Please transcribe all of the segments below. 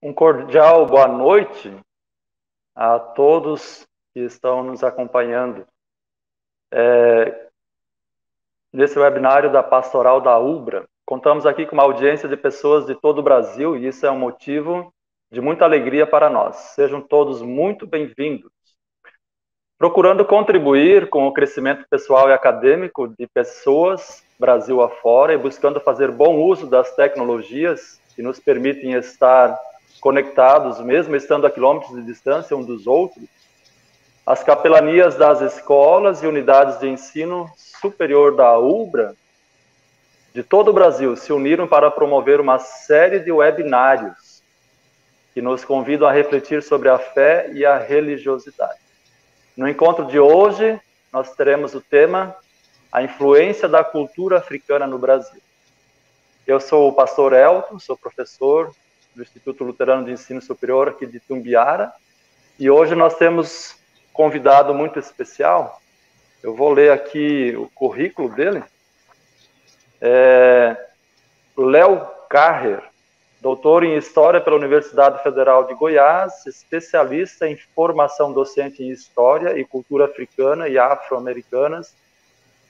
Um cordial boa noite a todos que estão nos acompanhando nesse webinário da Pastoral da UBRA. Contamos aqui com uma audiência de pessoas de todo o Brasil e isso é um motivo de muita alegria para nós. Sejam todos muito bem-vindos. Procurando contribuir com o crescimento pessoal e acadêmico de pessoas Brasil afora e buscando fazer bom uso das tecnologias que nos permitem estar conectados, mesmo estando a quilômetros de distância um dos outros, as capelanias das escolas e unidades de ensino superior da UBRA de todo o Brasil se uniram para promover uma série de webinários que nos convidam a refletir sobre a fé e a religiosidade. No encontro de hoje, nós teremos o tema A influência da cultura africana no Brasil. Eu sou o pastor Elton, sou professor do Instituto Luterano de Ensino Superior aqui de Tumbiara, e hoje nós temos convidado muito especial. Eu vou ler aqui o currículo dele. Léo Carrer, doutor em História pela Universidade Federal de Goiás, especialista em formação docente em História e Cultura Africana e Afro-Americanas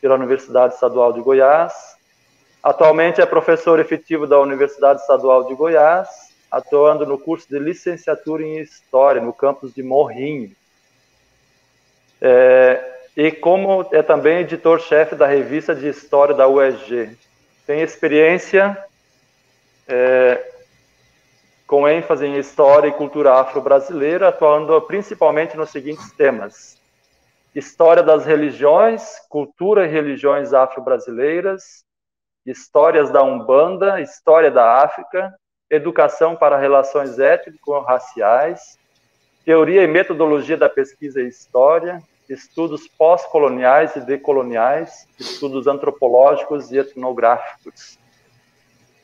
pela Universidade Estadual de Goiás. Atualmente é professor efetivo da Universidade Estadual de Goiás, atuando no curso de licenciatura em História, no campus de Morrinhos. E como é também editor-chefe da revista de História da UEG. Tem experiência com ênfase em História e Cultura Afro-Brasileira, atuando principalmente nos seguintes temas: História das religiões, cultura e religiões afro-brasileiras, histórias da Umbanda, história da África, educação para relações étnico-raciais, teoria e metodologia da pesquisa e história, estudos pós-coloniais e decoloniais, estudos antropológicos e etnográficos.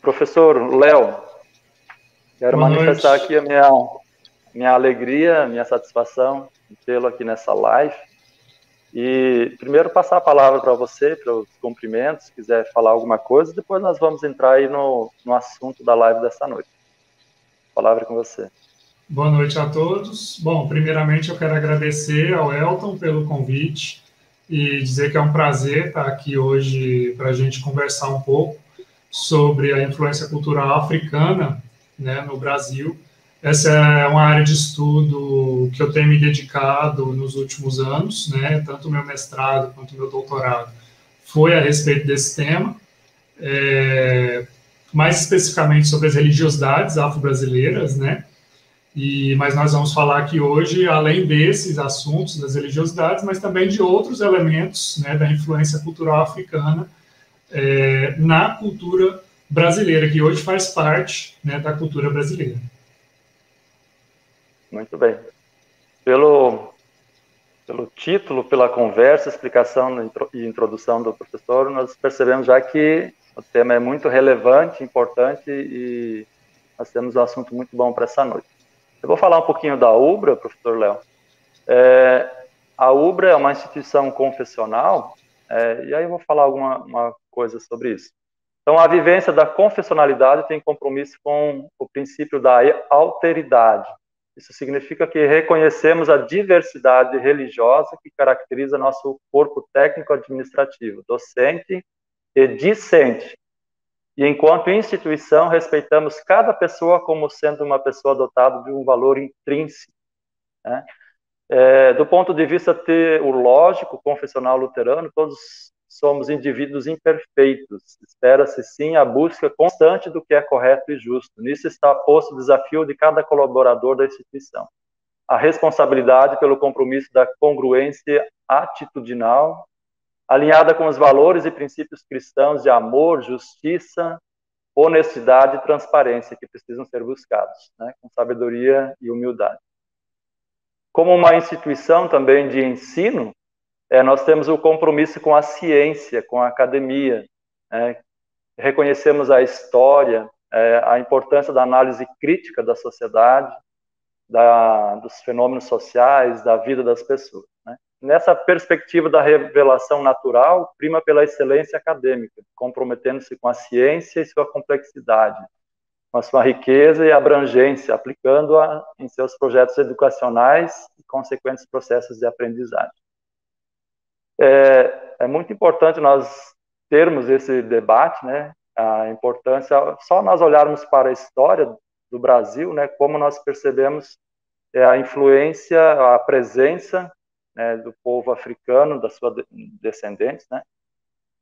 Professor Léo, quero manifestar aqui a minha alegria, a minha satisfação de tê-lo aqui nessa live. E primeiro passar a palavra para você, para os cumprimentos, se quiser falar alguma coisa, depois nós vamos entrar aí no assunto da live dessa noite. A palavra é com você. Boa noite a todos. Bom, primeiramente eu quero agradecer ao Elton pelo convite e dizer que é um prazer estar aqui hoje para a gente conversar um pouco sobre a influência cultural africana, né, no Brasil. Essa é uma área de estudo que eu tenho me dedicado nos últimos anos, né, tanto o meu mestrado quanto o meu doutorado foi a respeito desse tema, mais especificamente sobre as religiosidades afro-brasileiras, né, mas nós vamos falar aqui hoje, além desses assuntos das religiosidades, mas também de outros elementos, né, da influência cultural africana na cultura brasileira, que hoje faz parte, né, da cultura brasileira. Muito bem. Pelo título, pela conversa, explicação e introdução do professor, nós percebemos já que o tema é muito relevante, importante e nós temos um assunto muito bom para essa noite. Eu vou falar um pouquinho da UBRA, professor Léo. A UBRA é uma instituição confessional, e aí eu vou falar alguma coisa sobre isso. Então, a vivência da confessionalidade tem compromisso com o princípio da alteridade. Isso significa que reconhecemos a diversidade religiosa que caracteriza nosso corpo técnico-administrativo, docente e discente. E, enquanto instituição, respeitamos cada pessoa como sendo uma pessoa dotada de um valor intrínseco, né? Do ponto de vista teológico, confessional luterano, todos somos indivíduos imperfeitos. Espera-se, sim, a busca constante do que é correto e justo. Nisso está posto o desafio de cada colaborador da instituição. A responsabilidade pelo compromisso da congruência atitudinal, alinhada com os valores e princípios cristãos de amor, justiça, honestidade e transparência que precisam ser buscados, né, com sabedoria e humildade. Como uma instituição também de ensino, nós temos o compromisso com a ciência, com a academia. Reconhecemos a história, a importância da análise crítica da sociedade, dos fenômenos sociais, da vida das pessoas, né? Nessa perspectiva da revelação natural, prima pela excelência acadêmica, comprometendo-se com a ciência e sua complexidade. com a sua riqueza e abrangência, aplicando-a em seus projetos educacionais e consequentes processos de aprendizagem. É muito importante nós termos esse debate, né? A importância, só nós olharmos para a história do Brasil, né? Como nós percebemos a influência, a presença, né, do povo africano, da sua descendentes, né?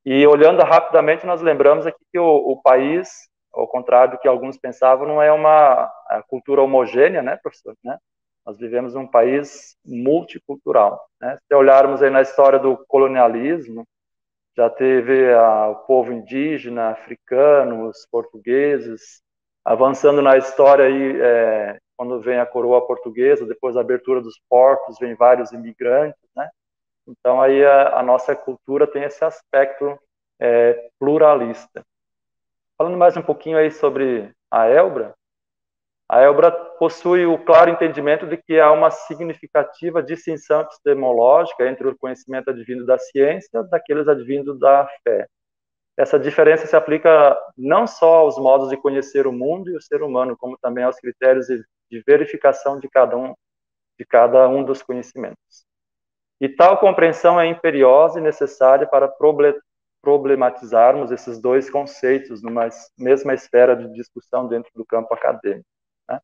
E olhando rapidamente, nós lembramos aqui que o país, ao contrário do que alguns pensavam, não é uma cultura homogênea, né, professor? Né? Nós vivemos num país multicultural. Né? Se olharmos aí na história do colonialismo, já teve o povo indígena, africano, os portugueses, avançando na história aí, quando vem a coroa portuguesa, depois a abertura dos portos, vem vários imigrantes, né? Então, aí a nossa cultura tem esse aspecto pluralista. Falando mais um pouquinho aí sobre a Elbra possui o claro entendimento de que há uma significativa distinção epistemológica entre o conhecimento advindo da ciência e daqueles advindo da fé. Essa diferença se aplica não só aos modos de conhecer o mundo e o ser humano, como também aos critérios de verificação de cada um dos conhecimentos. E tal compreensão é imperiosa e necessária para problematizarmos esses dois conceitos numa mesma esfera de discussão dentro do campo acadêmico. Né?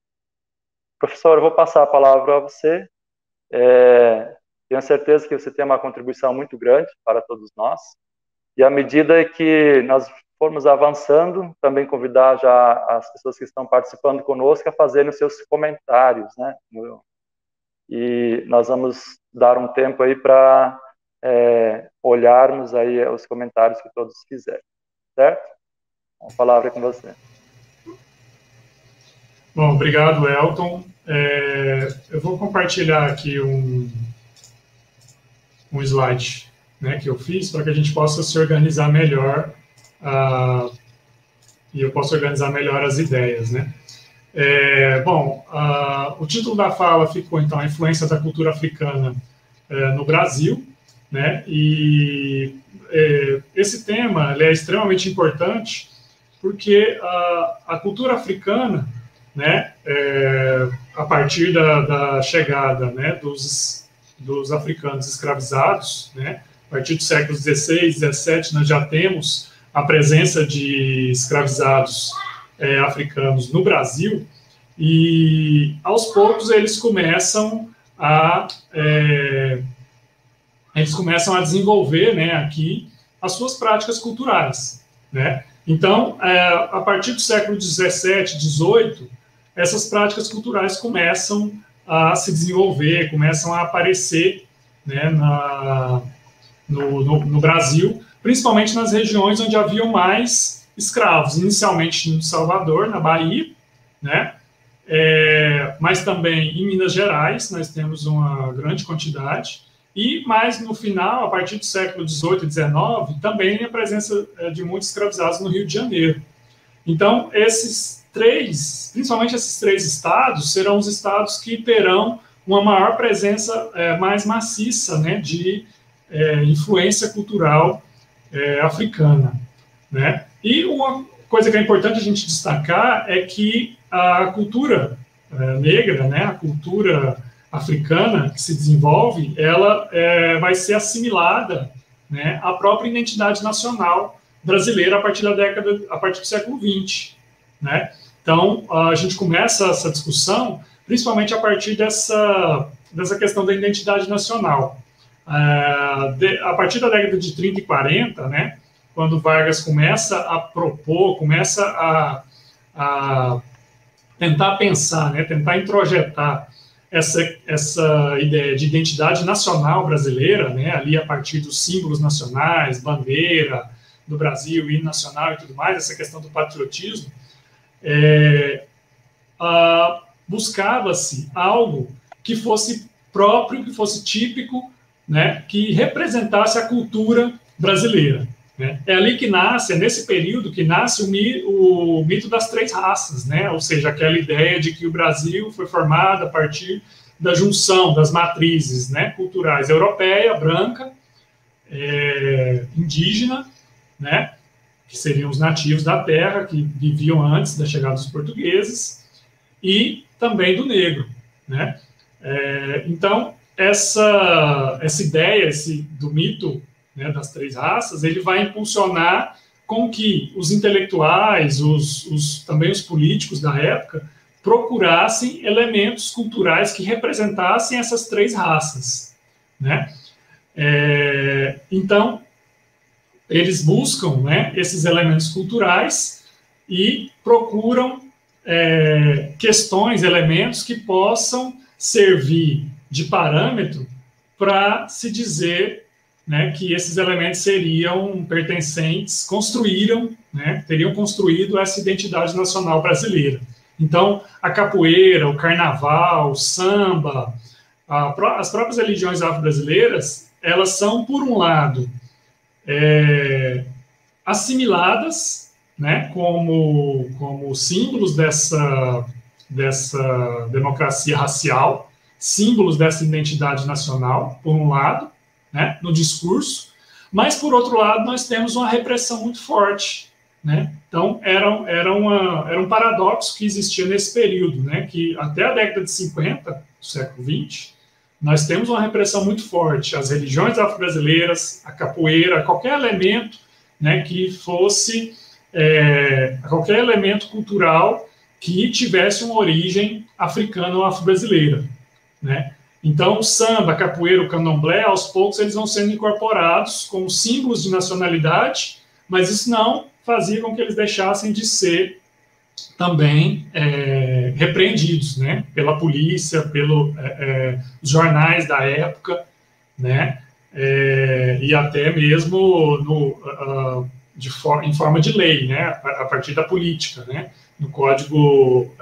Professor, eu vou passar a palavra a você. Tenho certeza que você tem uma contribuição muito grande para todos nós. E à medida que nós formos avançando, também convidar já as pessoas que estão participando conosco a fazerem os seus comentários, né? E nós vamos dar um tempo aí para olharmos aí os comentários que todos fizerem, certo? A palavra é com você. Bom, obrigado, Elton. Eu vou compartilhar aqui um slide, né, que eu fiz para que a gente possa se organizar melhor e eu possa organizar melhor as ideias, né? O título da fala ficou, então, a influência da cultura africana no Brasil, né? E esse tema ele é extremamente importante porque a cultura africana, né, a partir da chegada, né, dos africanos escravizados, né, a partir do século XVI, XVII, nós já temos a presença de escravizados africanos no Brasil, e aos poucos eles começam a desenvolver, né, aqui as suas práticas culturais, né? Então, a partir do século XVII, XVIII, essas práticas culturais começam a se desenvolver, começam a aparecer, né, no Brasil, principalmente nas regiões onde haviam mais escravos, inicialmente no Salvador, na Bahia, né? Mas também em Minas Gerais nós temos uma grande quantidade, e mais no final, a partir do século XVIII e XIX, também a presença de muitos escravizados no Rio de Janeiro. Então, principalmente esses três estados, serão os estados que terão uma maior presença mais maciça, né, de influência cultural africana, né? E uma coisa que é importante a gente destacar é que a cultura negra, né, a cultura africana que se desenvolve, ela vai ser assimilada, né, à própria identidade nacional brasileira a partir do século XX, né? Então, a gente começa essa discussão principalmente a partir dessa questão da identidade nacional. A partir da década de 30 e 40, né, quando Vargas começa a propor, começa a tentar pensar, né, tentar introjetar essa ideia de identidade nacional brasileira, né, ali a partir dos símbolos nacionais, bandeira do Brasil, hino nacional e tudo mais, essa questão do patriotismo, buscava-se algo que fosse próprio, que fosse típico, né, que representasse a cultura brasileira. Né? É ali que nasce, é nesse período que nasce o mito das três raças, né? Ou seja, aquela ideia de que o Brasil foi formado a partir da junção das matrizes, né, culturais europeia, branca, indígena, né, que seriam os nativos da terra, que viviam antes da chegada dos portugueses, e também do negro, né? Então, essa ideia do mito, né, das três raças, ele vai impulsionar com que os intelectuais, também os políticos da época, procurassem elementos culturais que representassem essas três raças, né? Então, eles buscam, né, esses elementos culturais e procuram questões, elementos que possam servir de parâmetro para se dizer, né, que esses elementos seriam pertencentes, teriam construído essa identidade nacional brasileira. Então, a capoeira, o carnaval, o samba, as próprias religiões afro-brasileiras, elas são, por um lado, assimiladas, né, como símbolos dessa democracia racial, símbolos dessa identidade nacional, por um lado, né, no discurso, mas, por outro lado, nós temos uma repressão muito forte, né? Então, era um paradoxo que existia nesse período, né, que até a década de 50, do século XX, nós temos uma repressão muito forte às religiões afro-brasileiras, a capoeira, qualquer elemento, né, que fosse, qualquer elemento cultural que tivesse uma origem africana ou afro-brasileira, né? Então, o samba, a capoeira, o candomblé, aos poucos eles vão sendo incorporados como símbolos de nacionalidade, mas isso não fazia com que eles deixassem de ser também repreendidos, né, pela polícia, pelos jornais da época, né, e até mesmo em forma de lei, né, a partir da política, né. No Código,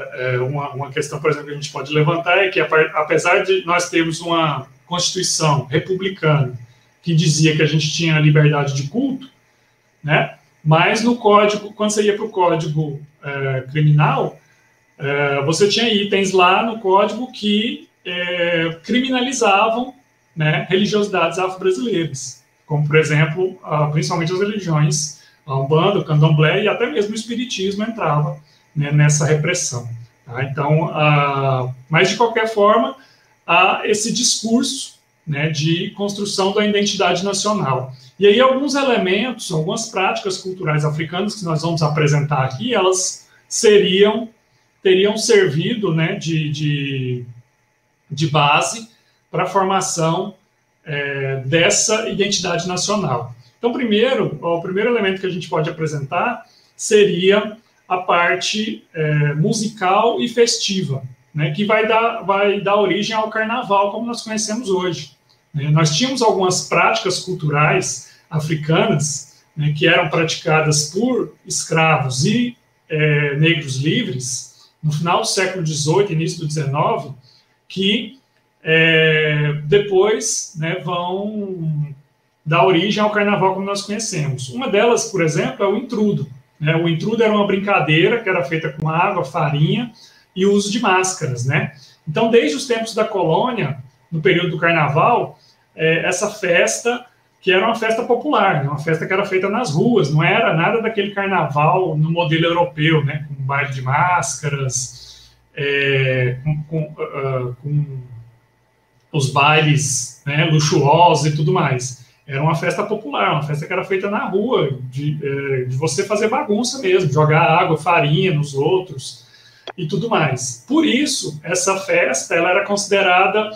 uma questão, por exemplo, que a gente pode levantar é que, apesar de nós termos uma Constituição republicana que dizia que a gente tinha a liberdade de culto, né, mas no Código, quando você ia para o Código Criminal, você tinha itens lá no Código que criminalizavam, né, religiosidades afro-brasileiras, como, por exemplo, principalmente as religiões, a Umbanda, o Candomblé e até mesmo o Espiritismo entrava, né, nessa repressão. Tá? Então, mas de qualquer forma, há esse discurso, né, de construção da identidade nacional. E aí alguns elementos, algumas práticas culturais africanas que nós vamos apresentar aqui, elas teriam servido, né, de base para a formação dessa identidade nacional. Então, o primeiro elemento que a gente pode apresentar seria a parte musical e festiva, né, que vai dar origem ao carnaval como nós conhecemos hoje. Nós tínhamos algumas práticas culturais africanas, né, que eram praticadas por escravos e negros livres no final do século XVIII, início do XIX, que depois, né, vão dar origem ao carnaval como nós conhecemos. Uma delas, por exemplo, é o intrudo. O intrudo era uma brincadeira que era feita com água, farinha e o uso de máscaras, né? Então, desde os tempos da colônia, no período do carnaval, essa festa, que era uma festa popular, né? Uma festa que era feita nas ruas, não era nada daquele carnaval no modelo europeu, né? Com baile de máscaras, com os bailes, né, luxuosos e tudo mais. Era uma festa popular, uma festa que era feita na rua, de você fazer bagunça mesmo, jogar água, farinha nos outros e tudo mais. Por isso, essa festa ela era considerada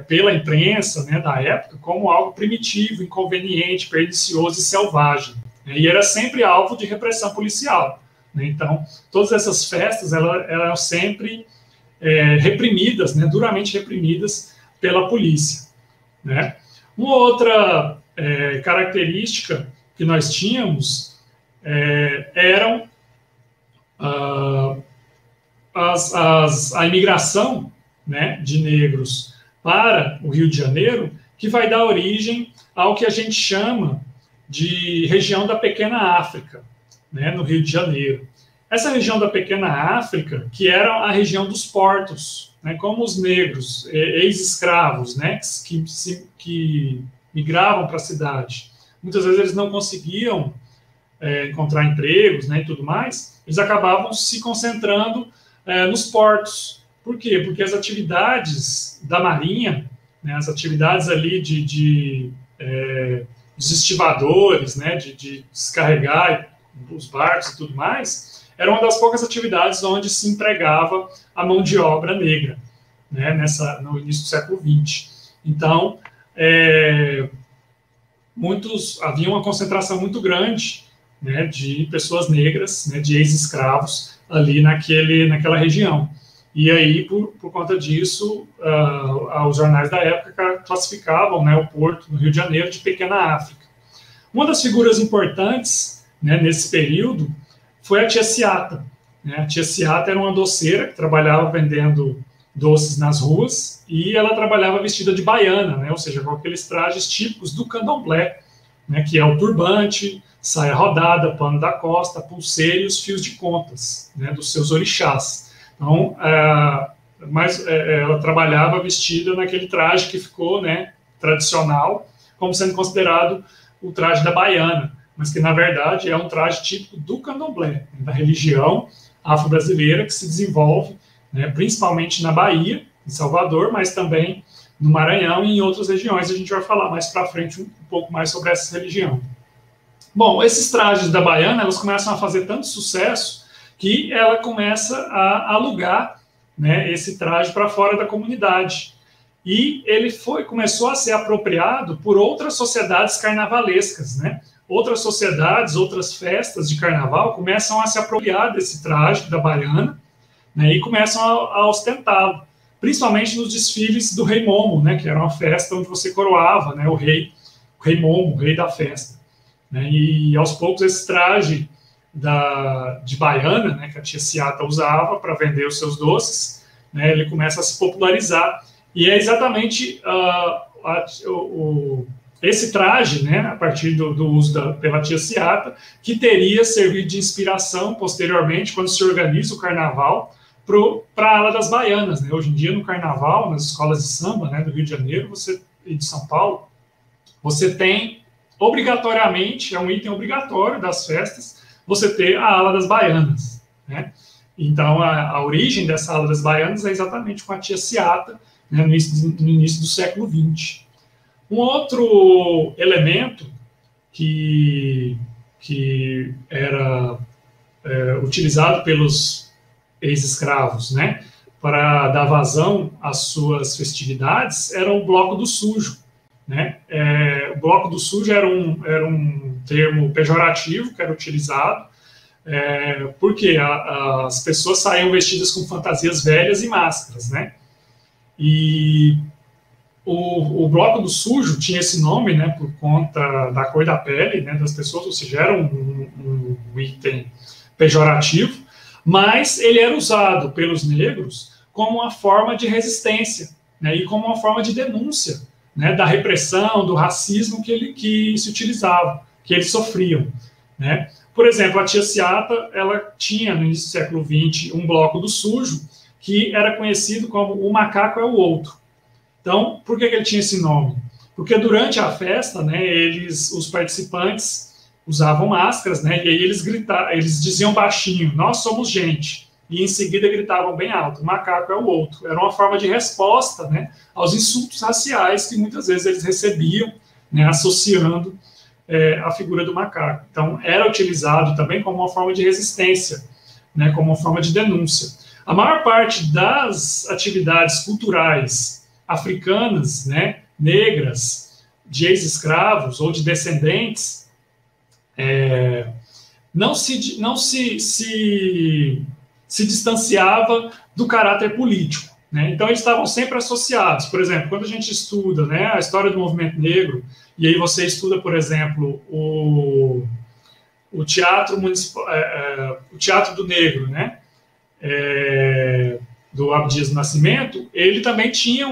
pela imprensa, né, da época como algo primitivo, inconveniente, pernicioso e selvagem. Né, e era sempre alvo de repressão policial. Né, então, todas essas festas eram sempre reprimidas, né, duramente reprimidas pela polícia. Né? Uma outra característica que nós tínhamos eram a imigração, né, de negros para o Rio de Janeiro, que vai dar origem ao que a gente chama de região da Pequena África, né, no Rio de Janeiro. Essa região da Pequena África, que era a região dos portos, né, como os negros, ex-escravos, né, que migravam para a cidade. Muitas vezes eles não conseguiam encontrar empregos, né, e tudo mais, eles acabavam se concentrando nos portos. Por quê? Porque as atividades da Marinha, né, as atividades ali dos estivadores, né, de descarregar os barcos e tudo mais, era uma das poucas atividades onde se empregava a mão de obra negra, né, no início do século XX. Então, havia uma concentração muito grande, né, de pessoas negras, né, de ex-escravos ali naquela região. E aí, por conta disso, os jornais da época classificavam, né, o porto no Rio de Janeiro de Pequena África. Uma das figuras importantes, né, nesse período foi a tia Ciata. Né? A tia Ciata era uma doceira que trabalhava vendendo doces nas ruas e ela trabalhava vestida de baiana, né, ou seja, com aqueles trajes típicos do candomblé, né, que é o turbante, saia rodada, pano da costa, pulseira e os fios de contas, né, dos seus orixás. Então, ela trabalhava vestida naquele traje que ficou, né, tradicional, como sendo considerado o traje da baiana, mas que, na verdade, é um traje típico do candomblé, da religião afro-brasileira que se desenvolve, né, principalmente na Bahia, em Salvador, mas também no Maranhão e em outras regiões. A gente vai falar mais para frente um pouco mais sobre essa religião. Bom, esses trajes da baiana, elas começam a fazer tanto sucesso que ela começa a alugar, né, esse traje para fora da comunidade. E ele começou a ser apropriado por outras sociedades carnavalescas, né? Outras sociedades, outras festas de carnaval começam a se apropriar desse traje da baiana, né, e começam a ostentá-lo, principalmente nos desfiles do Rei Momo, né, que era uma festa onde você coroava, né, o rei Momo, o rei da festa. Né, e aos poucos esse traje de baiana, né, que a tia Ciata usava para vender os seus doces, né, ele começa a se popularizar. E é exatamente esse traje, né, a partir do uso pela tia Ciata, que teria servido de inspiração posteriormente, quando se organiza o carnaval, para a ala das baianas. Né? Hoje em dia, no carnaval, nas escolas de samba, né, do Rio de Janeiro e de São Paulo, você tem, obrigatoriamente, é um item obrigatório das festas, você ter a ala das baianas. Né? Então, a origem dessa ala das baianas é exatamente com a tia Ciata, né, no início do século XX. Um outro elemento que era utilizado pelos ex-escravos, né, para dar vazão às suas festividades era o bloco do sujo. Né? O bloco do sujo era um termo pejorativo que era utilizado porque as pessoas saíam vestidas com fantasias velhas e máscaras, né? E o bloco do sujo tinha esse nome, né, por conta da cor da pele, né, das pessoas, ou seja, era um item pejorativo, mas ele era usado pelos negros como uma forma de resistência, né, e como uma forma de denúncia, né, da repressão, do racismo que se utilizava, que eles sofriam. Né. Por exemplo, a tia Ciata, ela tinha, no início do século XX, um bloco do sujo, que era conhecido como o macaco é o outro. Então, por que ele tinha esse nome? Porque durante a festa, né, os participantes usavam máscaras, né, e aí eles diziam baixinho, nós somos gente, e em seguida gritavam bem alto, o macaco é o outro. Era uma forma de resposta, né, aos insultos raciais que muitas vezes eles recebiam, né, associando a figura do macaco. Então, era utilizado também como uma forma de resistência, né, como uma forma de denúncia. A maior parte das atividades culturais africanas, né, negras, de ex-escravos ou de descendentes, não se distanciava do caráter político. Né? Então, eles estavam sempre associados. Por exemplo, quando a gente estuda, né, a história do movimento negro, e aí você estuda, por exemplo, o teatro municipal, o Teatro do Negro, né, do Abdias do Nascimento, ele também tinha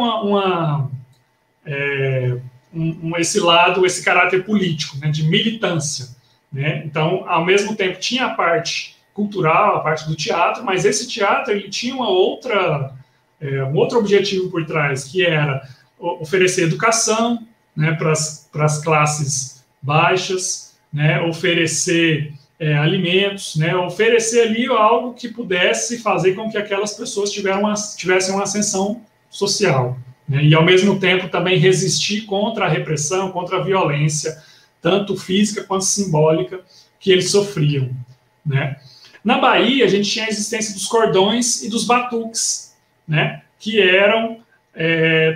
esse lado, esse caráter político, né, de militância. Né? Então, ao mesmo tempo, tinha a parte cultural, a parte do teatro, mas esse teatro ele tinha um outro objetivo por trás, que era oferecer educação, né, para as classes baixas, né, oferecer alimentos, né, oferecer ali algo que pudesse fazer com que aquelas pessoas tivessem uma ascensão social, né, e ao mesmo tempo também resistir contra a repressão, contra a violência, tanto física quanto simbólica, que eles sofriam, né. Na Bahia, a gente tinha a existência dos cordões e dos batuques, né, que eram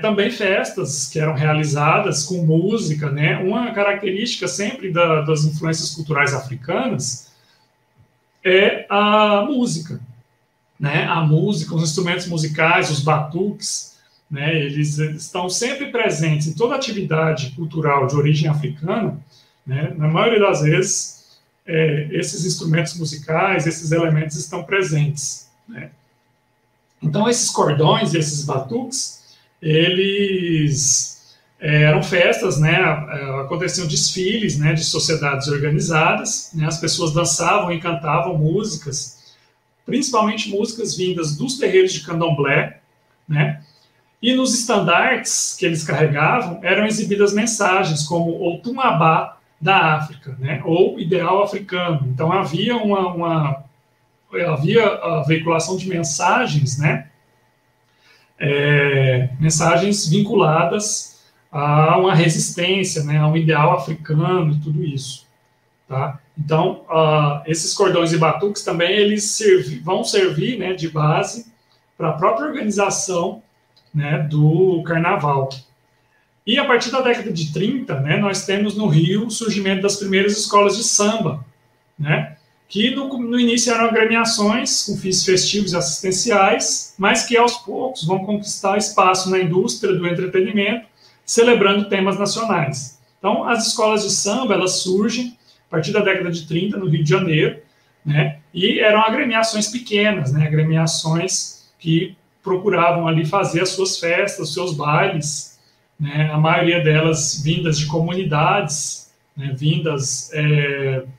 também festas que eram realizadas com música, né? Uma característica sempre das influências culturais africanas é a música, né? A música, os instrumentos musicais, os batuques, né? Eles estão sempre presentes em toda atividade cultural de origem africana, né? Na maioria das vezes, esses instrumentos musicais, esses elementos estão presentes, né? Então, esses cordões e esses batuques, eles eram festas, né? Aconteciam desfiles, né, de sociedades organizadas, né? As pessoas dançavam e cantavam músicas, principalmente músicas vindas dos terreiros de candomblé, né? E nos estandartes que eles carregavam eram exibidas mensagens como o Tumabá da África, né? Ou ideal africano. Então havia havia a veiculação de mensagens, né? Mensagens vinculadas a uma resistência, né, a um ideal africano e tudo isso, tá? Então, esses cordões e batuques também eles vão servir, né, de base para a própria organização, né, do carnaval. E a partir da década de 30, né, nós temos no Rio o surgimento das primeiras escolas de samba, né, que no início eram agremiações com fins festivos e assistenciais, mas que aos poucos vão conquistar espaço na indústria do entretenimento, celebrando temas nacionais. Então, as escolas de samba, elas surgem a partir da década de 30, no Rio de Janeiro, né, e eram agremiações pequenas, né, agremiações que procuravam ali fazer as suas festas, os seus bailes, né, a maioria delas vindas de comunidades, né, vindas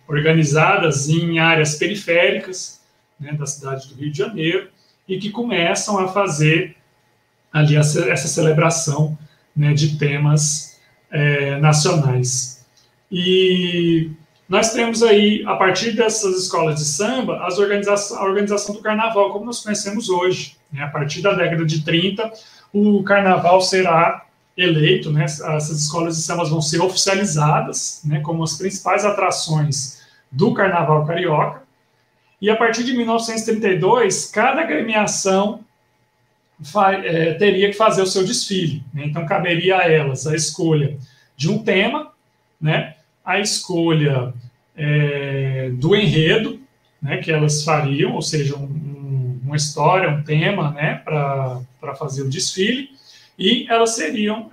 organizadas em áreas periféricas, né, da cidade do Rio de Janeiro, e que começam a fazer ali essa celebração, né, de temas nacionais. E nós temos aí, a partir dessas escolas de samba, a organização do carnaval, como nós conhecemos hoje, né. A partir da década de 30, o carnaval será eleito, né, essas escolas de samba vão ser oficializadas, né, como as principais atrações do Carnaval Carioca, e a partir de 1932, cada agremiação teria que fazer o seu desfile, né, então caberia a elas a escolha de um tema, né, a escolha do enredo, né, que elas fariam, ou seja, uma história, um tema, né, para fazer o desfile, e elas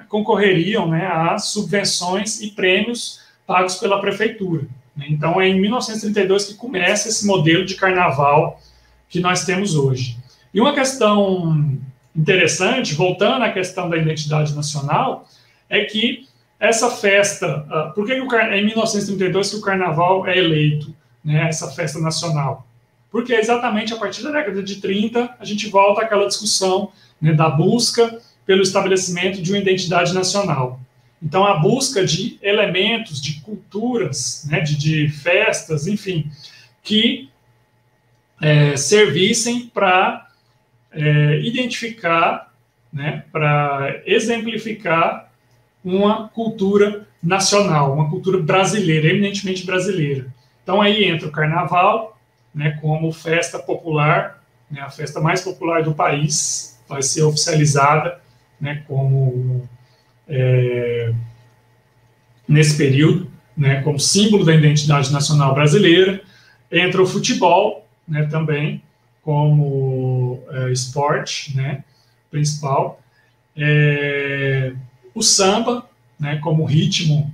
concorreriam, né, a subvenções e prêmios pagos pela prefeitura. Então, é em 1932 que começa esse modelo de carnaval que nós temos hoje. E uma questão interessante, voltando à questão da identidade nacional, é que essa festa, por que é em 1932 que o carnaval é eleito, né, essa festa nacional? Porque exatamente a partir da década de 30 a gente volta àquela discussão, né, da busca pelo estabelecimento de uma identidade nacional. Então, a busca de elementos, de culturas, né, de festas, enfim, que servissem para identificar, né, para exemplificar uma cultura nacional, uma cultura brasileira, eminentemente brasileira. Então, aí entra o carnaval, né, como festa popular, né, a festa mais popular do país, vai ser oficializada, né, como nesse período, né, como símbolo da identidade nacional brasileira. Entra o futebol, né, também como esporte, né, principal. O samba, né, como ritmo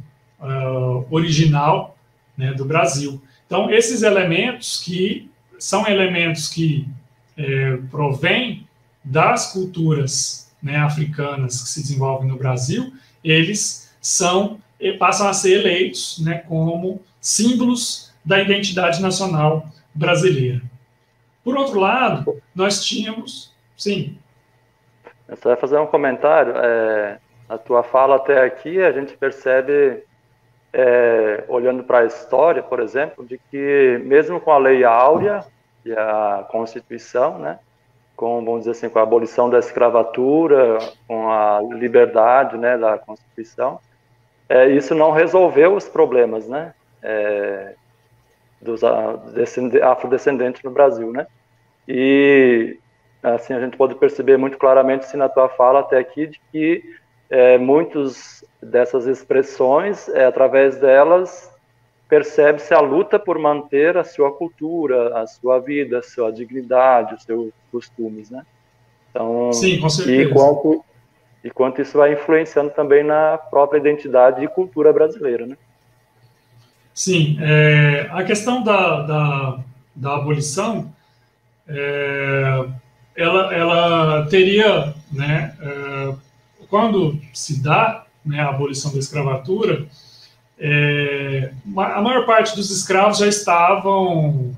original, né, do Brasil. Então, esses elementos que são elementos que provêm das culturas, né, africanas que se desenvolvem no Brasil, eles passam a ser eleitos, né, como símbolos da identidade nacional brasileira. Por outro lado, nós tínhamos... Sim. Eu só ia fazer um comentário. A tua fala até aqui, a gente percebe olhando para a história, por exemplo, de que mesmo com a Lei Áurea e a Constituição, né, com, vamos dizer assim, com a abolição da escravatura, com a liberdade, né, da Constituição, isso não resolveu os problemas, né, dos afrodescendentes no Brasil, né? E assim a gente pode perceber muito claramente, assim, na tua fala até aqui, de que muitas dessas expressões, através delas, percebe-se a luta por manter a sua cultura, a sua vida, a sua dignidade, os seus costumes, né? Então, sim, com certeza. E quanto isso vai influenciando também na própria identidade e cultura brasileira, né? Sim, a questão da abolição, ela teria, né, quando se dá, né, a abolição da escravatura, a maior parte dos escravos já estavam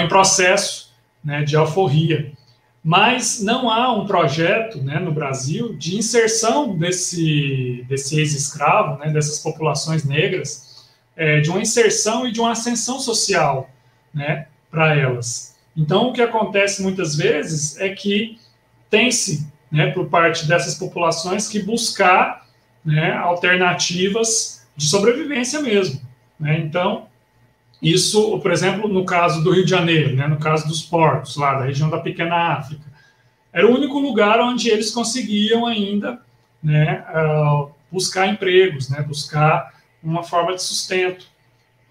em processo, né, de alforria. Mas não há um projeto, né, no Brasil de inserção desse ex-escravo, né, dessas populações negras, de uma inserção e de uma ascensão social, né, para elas. Então, o que acontece muitas vezes é que tem-se, né, por parte dessas populações, que buscar, né, alternativas de sobrevivência mesmo, né? Então, isso, por exemplo, no caso do Rio de Janeiro, né, no caso dos portos, lá da região da Pequena África, era o único lugar onde eles conseguiam ainda, né, buscar empregos, né, buscar uma forma de sustento,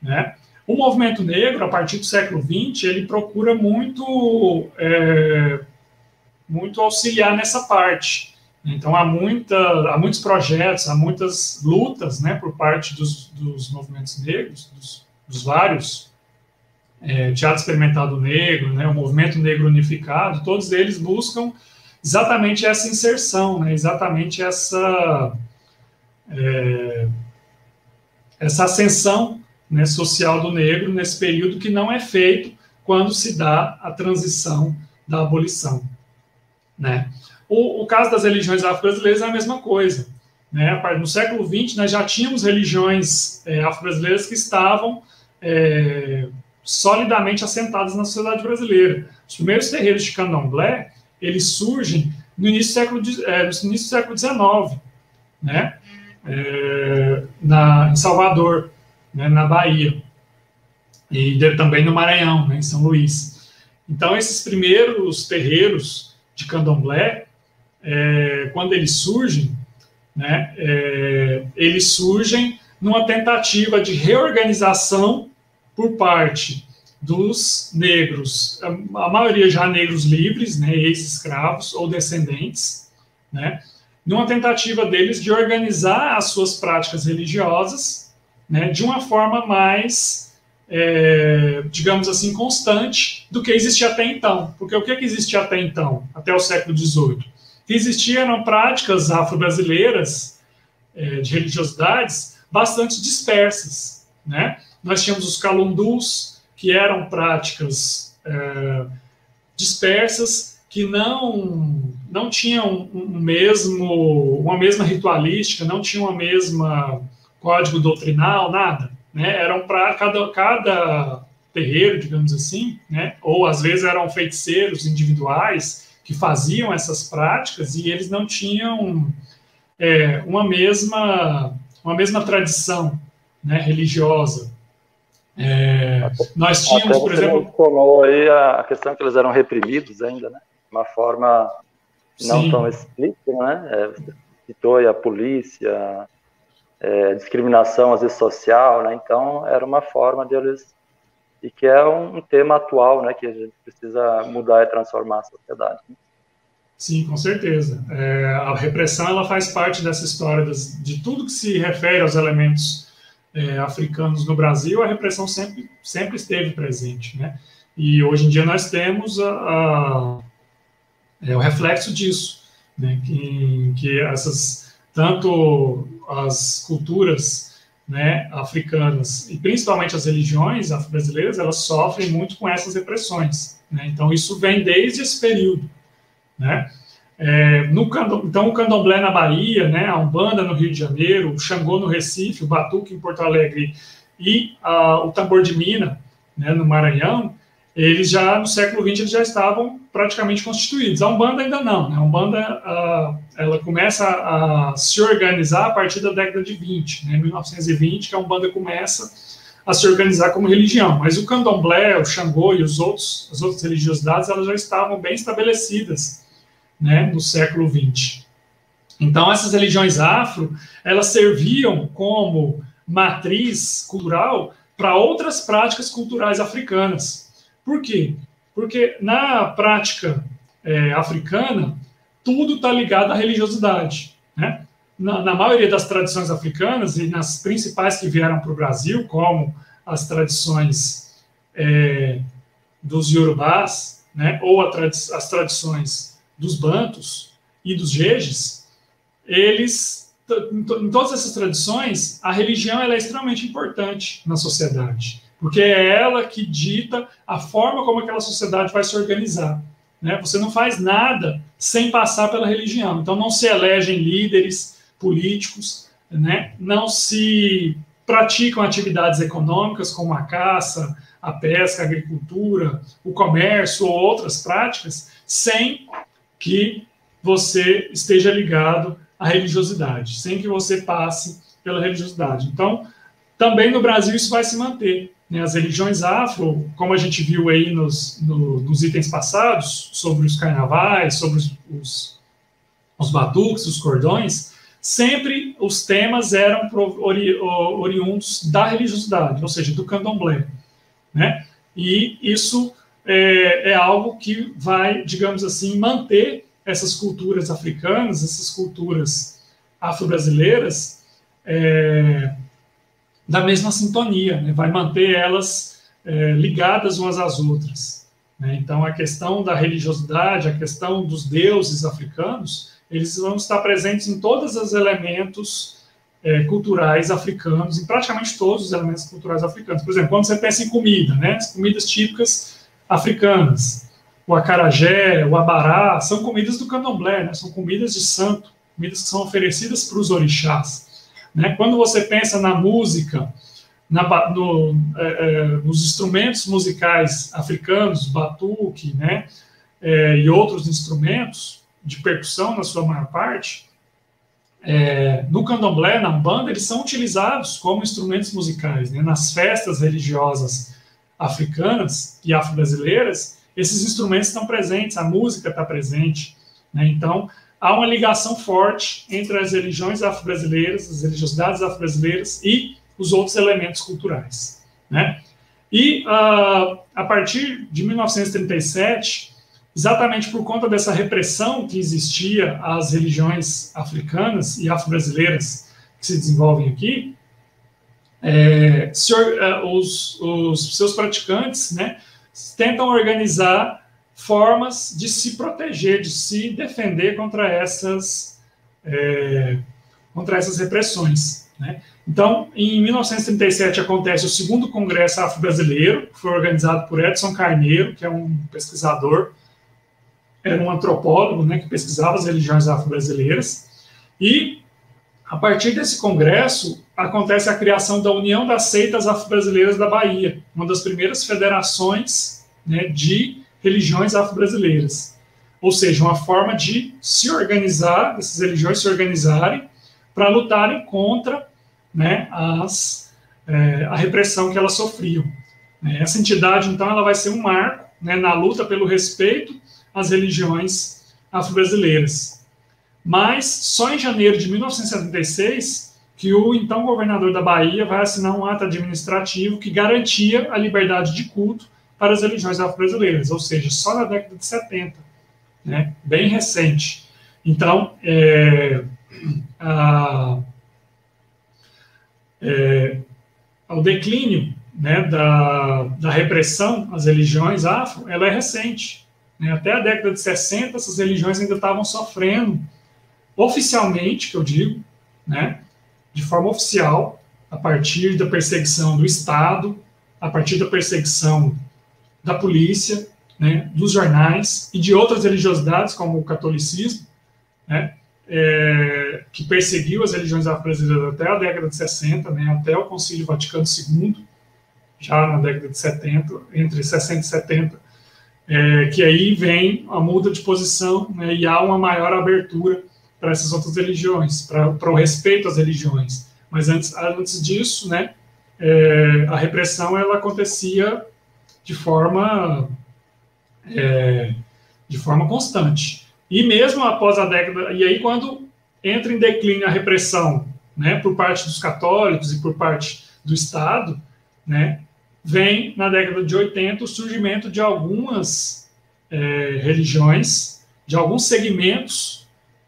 né? O movimento negro, a partir do século XX, ele procura muito auxiliar nessa parte. Então, há muitos projetos, há muitas lutas, né, por parte dos movimentos negros, dos vários, Teatro Experimentado Negro, né, o Movimento Negro Unificado, todos eles buscam exatamente essa inserção, né, exatamente essa ascensão, né, social do negro nesse período que não é feito quando se dá a transição da abolição, né. O caso das religiões afro-brasileiras é a mesma coisa, né. No século XX, nós já tínhamos religiões afro-brasileiras que estavam solidamente assentadas na sociedade brasileira. Os primeiros terreiros de candomblé, eles surgem no início do século XIX, né, em Salvador, né, na Bahia, e também no Maranhão, né, em São Luís. Então, esses primeiros terreiros de candomblé, quando eles surgem, né, eles surgem numa tentativa de reorganização por parte dos negros, a maioria já negros livres, né, ex-escravos ou descendentes, né, numa tentativa deles de organizar as suas práticas religiosas, né, de uma forma mais, digamos assim, constante do que existia até então. Porque o que existia até então, até o século XVIII? O que existia eram práticas afro-brasileiras de religiosidades bastante dispersas, né? Nós tínhamos os calundus, que eram práticas dispersas, que não tinham uma mesma ritualística, não tinham a mesma código doutrinal, nada, né? Eram para cada terreiro, digamos assim, né? Ou às vezes eram feiticeiros individuais que faziam essas práticas e eles não tinham uma mesma tradição, né, religiosa. Nós tínhamos, por exemplo... mencionou aí a questão que eles eram reprimidos ainda, né? De uma forma não tão explícita, né? Você citou aí a polícia, discriminação, às vezes, social, né? Então, era uma forma deles... E que é um tema atual, né? Que a gente precisa mudar e transformar a sociedade, né? Sim, com certeza. A repressão, ela faz parte dessa história de tudo que se refere aos elementos africanos no Brasil. A repressão sempre esteve presente, né? E hoje em dia nós temos o reflexo disso, né? Que tanto as culturas, né, africanas e principalmente as religiões afro-brasileiras, elas sofrem muito com essas repressões, né? Então isso vem desde esse período, né? Então, o candomblé na Bahia, né, a Umbanda no Rio de Janeiro, o Xangô no Recife, o Batuque em Porto Alegre e o tambor de mina, né, no Maranhão, eles já, no século XX, eles já estavam praticamente constituídos. A Umbanda ainda não, né? A Umbanda ela começa a se organizar a partir da década de 20, né, 1920, que a Umbanda começa a se organizar como religião. Mas o candomblé, o Xangô e as outras religiosidades, elas já estavam bem estabelecidas, né, no século XX. Então, essas religiões afro, elas serviam como matriz cultural para outras práticas culturais africanas. Por quê? Porque na prática africana, tudo está ligado à religiosidade, né? Na maioria das tradições africanas, e nas principais que vieram para o Brasil, como as tradições dos Yorubás, né, ou as tradições dos Bantus e dos Jejes, em todas essas tradições, a religião ela é extremamente importante na sociedade, porque é ela que dita a forma como aquela sociedade vai se organizar, né? Você não faz nada sem passar pela religião. Então, não se elegem líderes políticos, né? Não se praticam atividades econômicas como a caça, a pesca, a agricultura, o comércio ou outras práticas, sem que você esteja ligado à religiosidade, sem que você passe pela religiosidade. Então, também no Brasil isso vai se manter, né? As religiões afro, como a gente viu aí nos itens passados, sobre os carnavais, sobre os batuques, os cordões, sempre os temas eram oriundos da religiosidade, ou seja, do candomblé, né? E isso é algo que vai, digamos assim, manter essas culturas africanas, essas culturas afro-brasileiras, da mesma sintonia, né? Vai manter elas ligadas umas às outras, né? Então, a questão da religiosidade, a questão dos deuses africanos, eles vão estar presentes em todos os elementos culturais africanos, em praticamente todos os elementos culturais africanos. Por exemplo, quando você pensa em comida, né? As comidas típicas africanas, o acarajé, o abará, são comidas do candomblé, né? São comidas de santo, comidas que são oferecidas para os orixás, né? Quando você pensa na música, nos instrumentos musicais africanos, batuque, né? E outros instrumentos de percussão, na sua maior parte, no candomblé, na Umbanda, eles são utilizados como instrumentos musicais, né? Nas festas religiosas africanas e afro-brasileiras, esses instrumentos estão presentes, a música está presente, né? Então, há uma ligação forte entre as religiões afro-brasileiras, as religiosidades afro-brasileiras e os outros elementos culturais, né? E, a partir de 1937, exatamente por conta dessa repressão que existia às religiões africanas e afro-brasileiras que se desenvolvem aqui, os seus praticantes, né, tentam organizar formas de se proteger, de se defender contra essas repressões, né? Então, em 1937 acontece o segundo Congresso Afro-Brasileiro, que foi organizado por Edson Carneiro, que é um pesquisador, era um antropólogo, né, que pesquisava as religiões afro-brasileiras, e a partir desse congresso acontece a criação da União das Seitas Afro-Brasileiras da Bahia, uma das primeiras federações, né, de religiões afro-brasileiras, ou seja, uma forma de se organizar, dessas religiões se organizarem para lutarem contra, né, a repressão que elas sofriam. Essa entidade, então, ela vai ser um marco, né, na luta pelo respeito às religiões afro-brasileiras. Mas só em janeiro de 1976 que o então governador da Bahia vai assinar um ato administrativo que garantia a liberdade de culto para as religiões afro-brasileiras, ou seja, só na década de 70, né, bem recente. Então, o declínio, né, da repressão às religiões afro, ela é recente, né? Até a década de 60, essas religiões ainda estavam sofrendo, oficialmente, que eu digo, né, de forma oficial, a partir da perseguição do Estado, a partir da perseguição da polícia, né, dos jornais e de outras religiosidades, como o catolicismo, né, que perseguiu as religiões afro-brasileiras até a década de 60, né, até o Concílio Vaticano II, já na década de 70, entre 60 e 70, que aí vem a muda de posição, né, e há uma maior abertura para essas outras religiões, para o respeito às religiões. Mas antes disso, né, a repressão ela acontecia de forma constante. E mesmo após a década, e aí quando entra em declínio a repressão, né, por parte dos católicos e por parte do Estado, né, vem na década de 80 o surgimento de algumas religiões, de alguns segmentos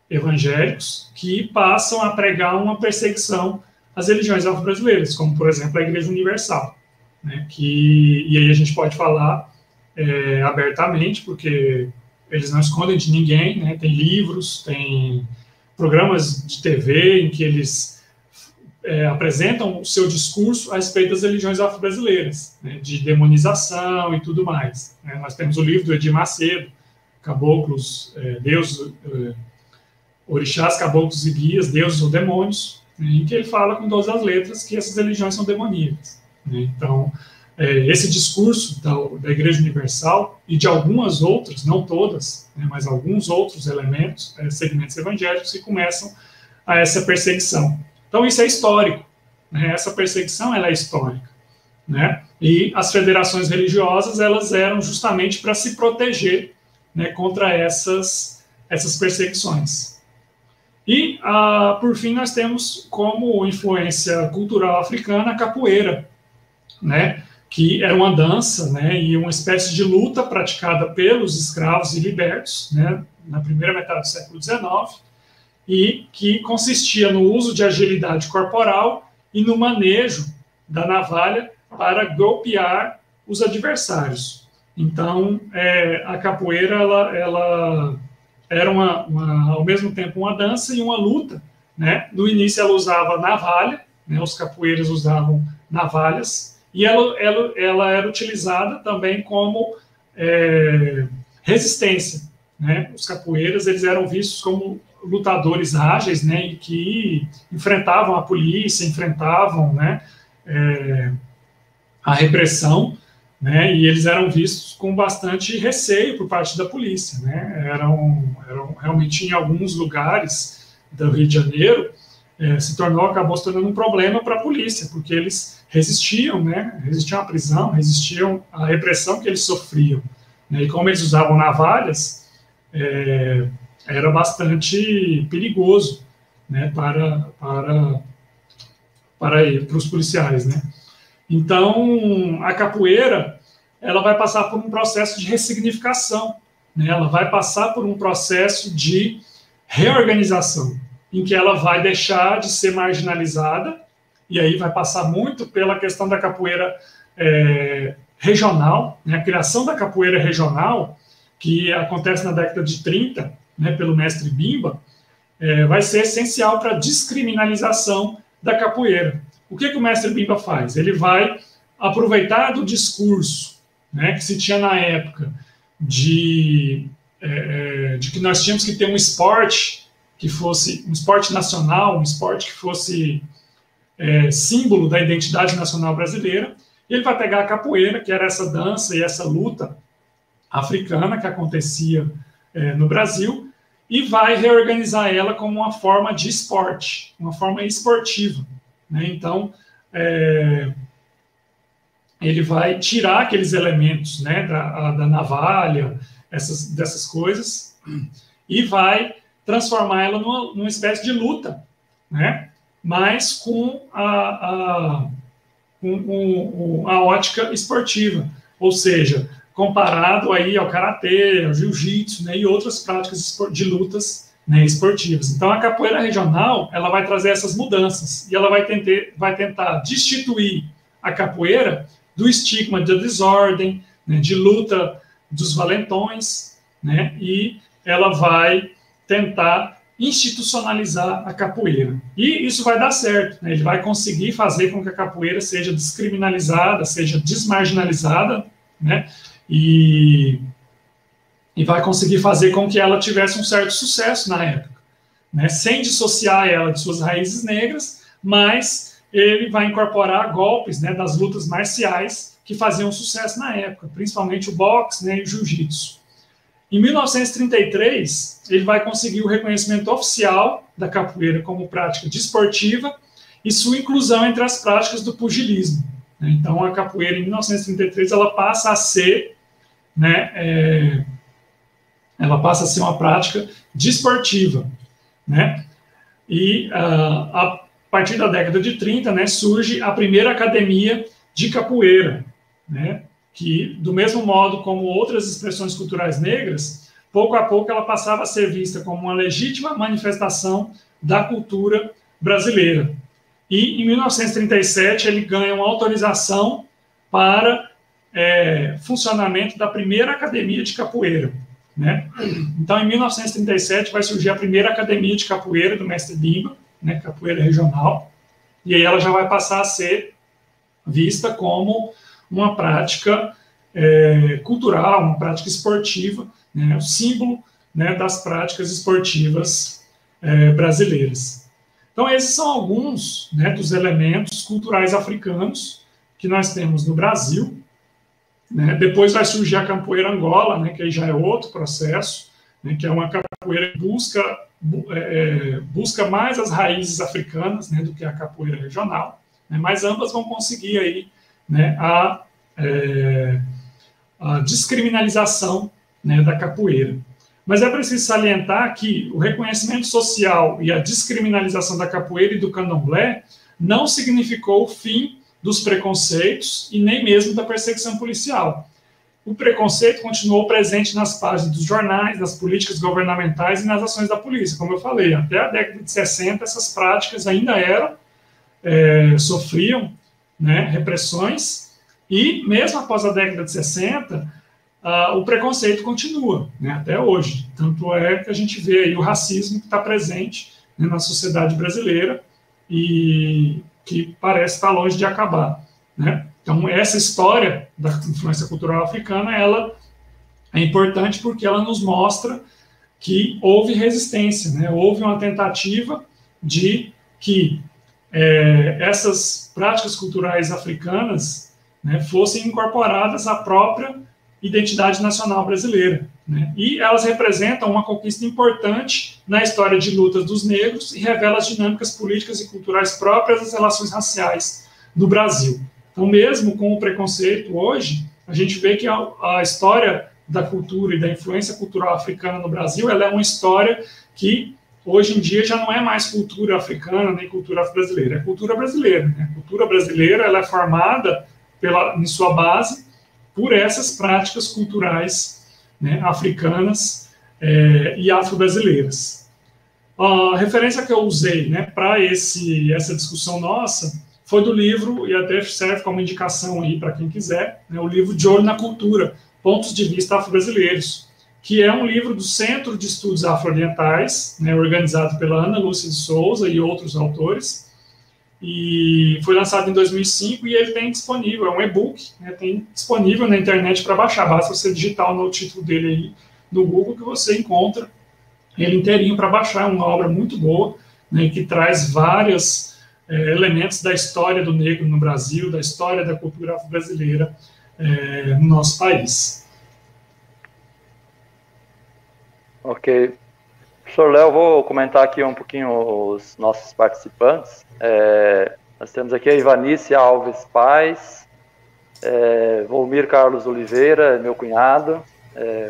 evangélicos que passam a pregar uma perseguição às religiões afro-brasileiras, como, por exemplo, a Igreja Universal, né, e aí a gente pode falar abertamente, porque eles não escondem de ninguém, né, tem livros, tem programas de TV em que eles apresentam o seu discurso a respeito das religiões afro-brasileiras, né, de demonização e tudo mais. Né. Nós temos o livro do Edir Macedo, Caboclos, Deuses, Orixás, Caboclos e Guias, Deuses ou Demônios, né, em que ele fala com todas as letras que essas religiões são demoníacas. Né. Então, esse discurso da Igreja Universal e de algumas outras, não todas, né, mas alguns outros elementos, segmentos evangélicos que começam a essa perseguição. Então, isso é histórico. Né, essa perseguição ela é histórica. Né, e as federações religiosas elas eram justamente para se proteger, né, contra essas perseguições. E, por fim, nós temos como influência cultural africana a capoeira, né, que era uma dança, né, e uma espécie de luta praticada pelos escravos e libertos, né, na primeira metade do século XIX, e que consistia no uso de agilidade corporal e no manejo da navalha para golpear os adversários. Então, a capoeira ela era ao mesmo tempo uma dança e uma luta. Né? No início ela usava navalha, né, os capoeiras usavam navalhas, e ela era utilizada também como resistência. Né? Os capoeiras eles eram vistos como lutadores ágeis, né, e que enfrentavam a polícia, enfrentavam, né, a repressão, né, e eles eram vistos com bastante receio por parte da polícia. Né? Eram realmente, em alguns lugares do Rio de Janeiro, acabou se tornando um problema para a polícia, porque eles resistiam, né, resistiam à prisão, resistiam à repressão que eles sofriam. Né? E como eles usavam navalhas, era bastante perigoso, né, para os policiais, né? Então, a capoeira ela vai passar por um processo de ressignificação, né? Ela vai passar por um processo de reorganização, em que ela vai deixar de ser marginalizada, e aí vai passar muito pela questão da capoeira regional, né? A criação da capoeira regional, que acontece na década de 30, né, pelo mestre Bimba, vai ser essencial para a descriminalização da capoeira. O que o mestre Bimba faz? Ele vai aproveitar do discurso, né, que se tinha na época de que nós tínhamos que ter um esporte que fosse um esporte nacional, um esporte que fosse símbolo da identidade nacional brasileira. E ele vai pegar a capoeira, que era essa dança e essa luta africana que acontecia no Brasil, e vai reorganizar ela como uma forma de esporte, uma forma esportiva. Né? Então, ele vai tirar aqueles elementos, né, da navalha, dessas coisas, e vai transformar ela numa espécie de luta, né? Mas com a ótica esportiva, ou seja, comparado aí ao karatê, ao jiu-jitsu, né, e outras práticas de lutas, né, esportivas. Então, a capoeira regional ela vai trazer essas mudanças e ela vai tentar destituir a capoeira do estigma da desordem, né, de luta dos valentões, né, e ela vai tentar institucionalizar a capoeira. E isso vai dar certo, né, ele vai conseguir fazer com que a capoeira seja descriminalizada, seja desmarginalizada, né, e e vai conseguir fazer com que ela tivesse um certo sucesso na época, né? Sem dissociar ela de suas raízes negras, mas ele vai incorporar golpes, né, das lutas marciais que faziam sucesso na época, principalmente o boxe, né, e o jiu-jitsu. Em 1933, ele vai conseguir o reconhecimento oficial da capoeira como prática desportiva e sua inclusão entre as práticas do pugilismo. Então, a capoeira, em 1933, ela passa a ser, né, ela passa a ser uma prática desportiva, né? E a partir da década de 30, né, surge a primeira academia de capoeira, né? Que, do mesmo modo como outras expressões culturais negras, pouco a pouco ela passava a ser vista como uma legítima manifestação da cultura brasileira. E, em 1937, ele ganha uma autorização para funcionamento da primeira academia de capoeira, né? Então, em 1937, vai surgir a primeira academia de capoeira do Mestre Bimba, né, capoeira regional, e aí ela já vai passar a ser vista como uma prática cultural, uma prática esportiva, né, o símbolo, né, das práticas esportivas brasileiras. Então, esses são alguns, né, dos elementos culturais africanos que nós temos no Brasil, né? Depois vai surgir a capoeira Angola, né, que aí já é outro processo, né, que é uma capoeira que busca mais as raízes africanas, né, do que a capoeira regional, né, mas ambas vão conseguir aí, né, a descriminalização, né, da capoeira. Mas é preciso salientar que o reconhecimento social e a descriminalização da capoeira e do candomblé não significou o fim dos preconceitos e nem mesmo da perseguição policial. O preconceito continuou presente nas páginas dos jornais, das políticas governamentais e nas ações da polícia. Como eu falei, até a década de 60, essas práticas ainda sofriam, né, repressões, e mesmo após a década de 60, o preconceito continua, né, até hoje. Tanto é que a gente vê aí o racismo que está presente, né, na sociedade brasileira e que parece estar longe de acabar, né? Então, essa história da influência cultural africana, ela é importante porque ela nos mostra que houve resistência, né? Houve uma tentativa de que essas práticas culturais africanas, né, fossem incorporadas à própria identidade nacional brasileira, né? E elas representam uma conquista importante na história de lutas dos negros e revela as dinâmicas políticas e culturais próprias das relações raciais no Brasil. Então, mesmo com o preconceito hoje, a gente vê que a história da cultura e da influência cultural africana no Brasil, ela é uma história que hoje em dia já não é mais cultura africana nem cultura afro-brasileira, é cultura brasileira, né? A cultura brasileira, ela é formada em sua base por essas práticas culturais, né, africanas e afro-brasileiras. A referência que eu usei, né, para essa discussão nossa foi do livro, e até serve como indicação aí para quem quiser, né, o livro De Olho na Cultura, Pontos de Vista Afro-Brasileiros, que é um livro do Centro de Estudos Afro-Orientais, né, organizado pela Ana Lúcia de Souza e outros autores, e foi lançado em 2005 e ele tem disponível, é um e-book, né, tem disponível na internet para baixar, basta você digitar o título dele aí no Google que você encontra ele inteirinho para baixar, é uma obra muito boa, né, que traz vários elementos da história do negro no Brasil, da história da cultura afro-brasileira no nosso país. Ok. Professor Léo, vou comentar aqui um pouquinho os nossos participantes. Nós temos aqui a Ivanice Alves Paz, Volmir Carlos Oliveira, meu cunhado,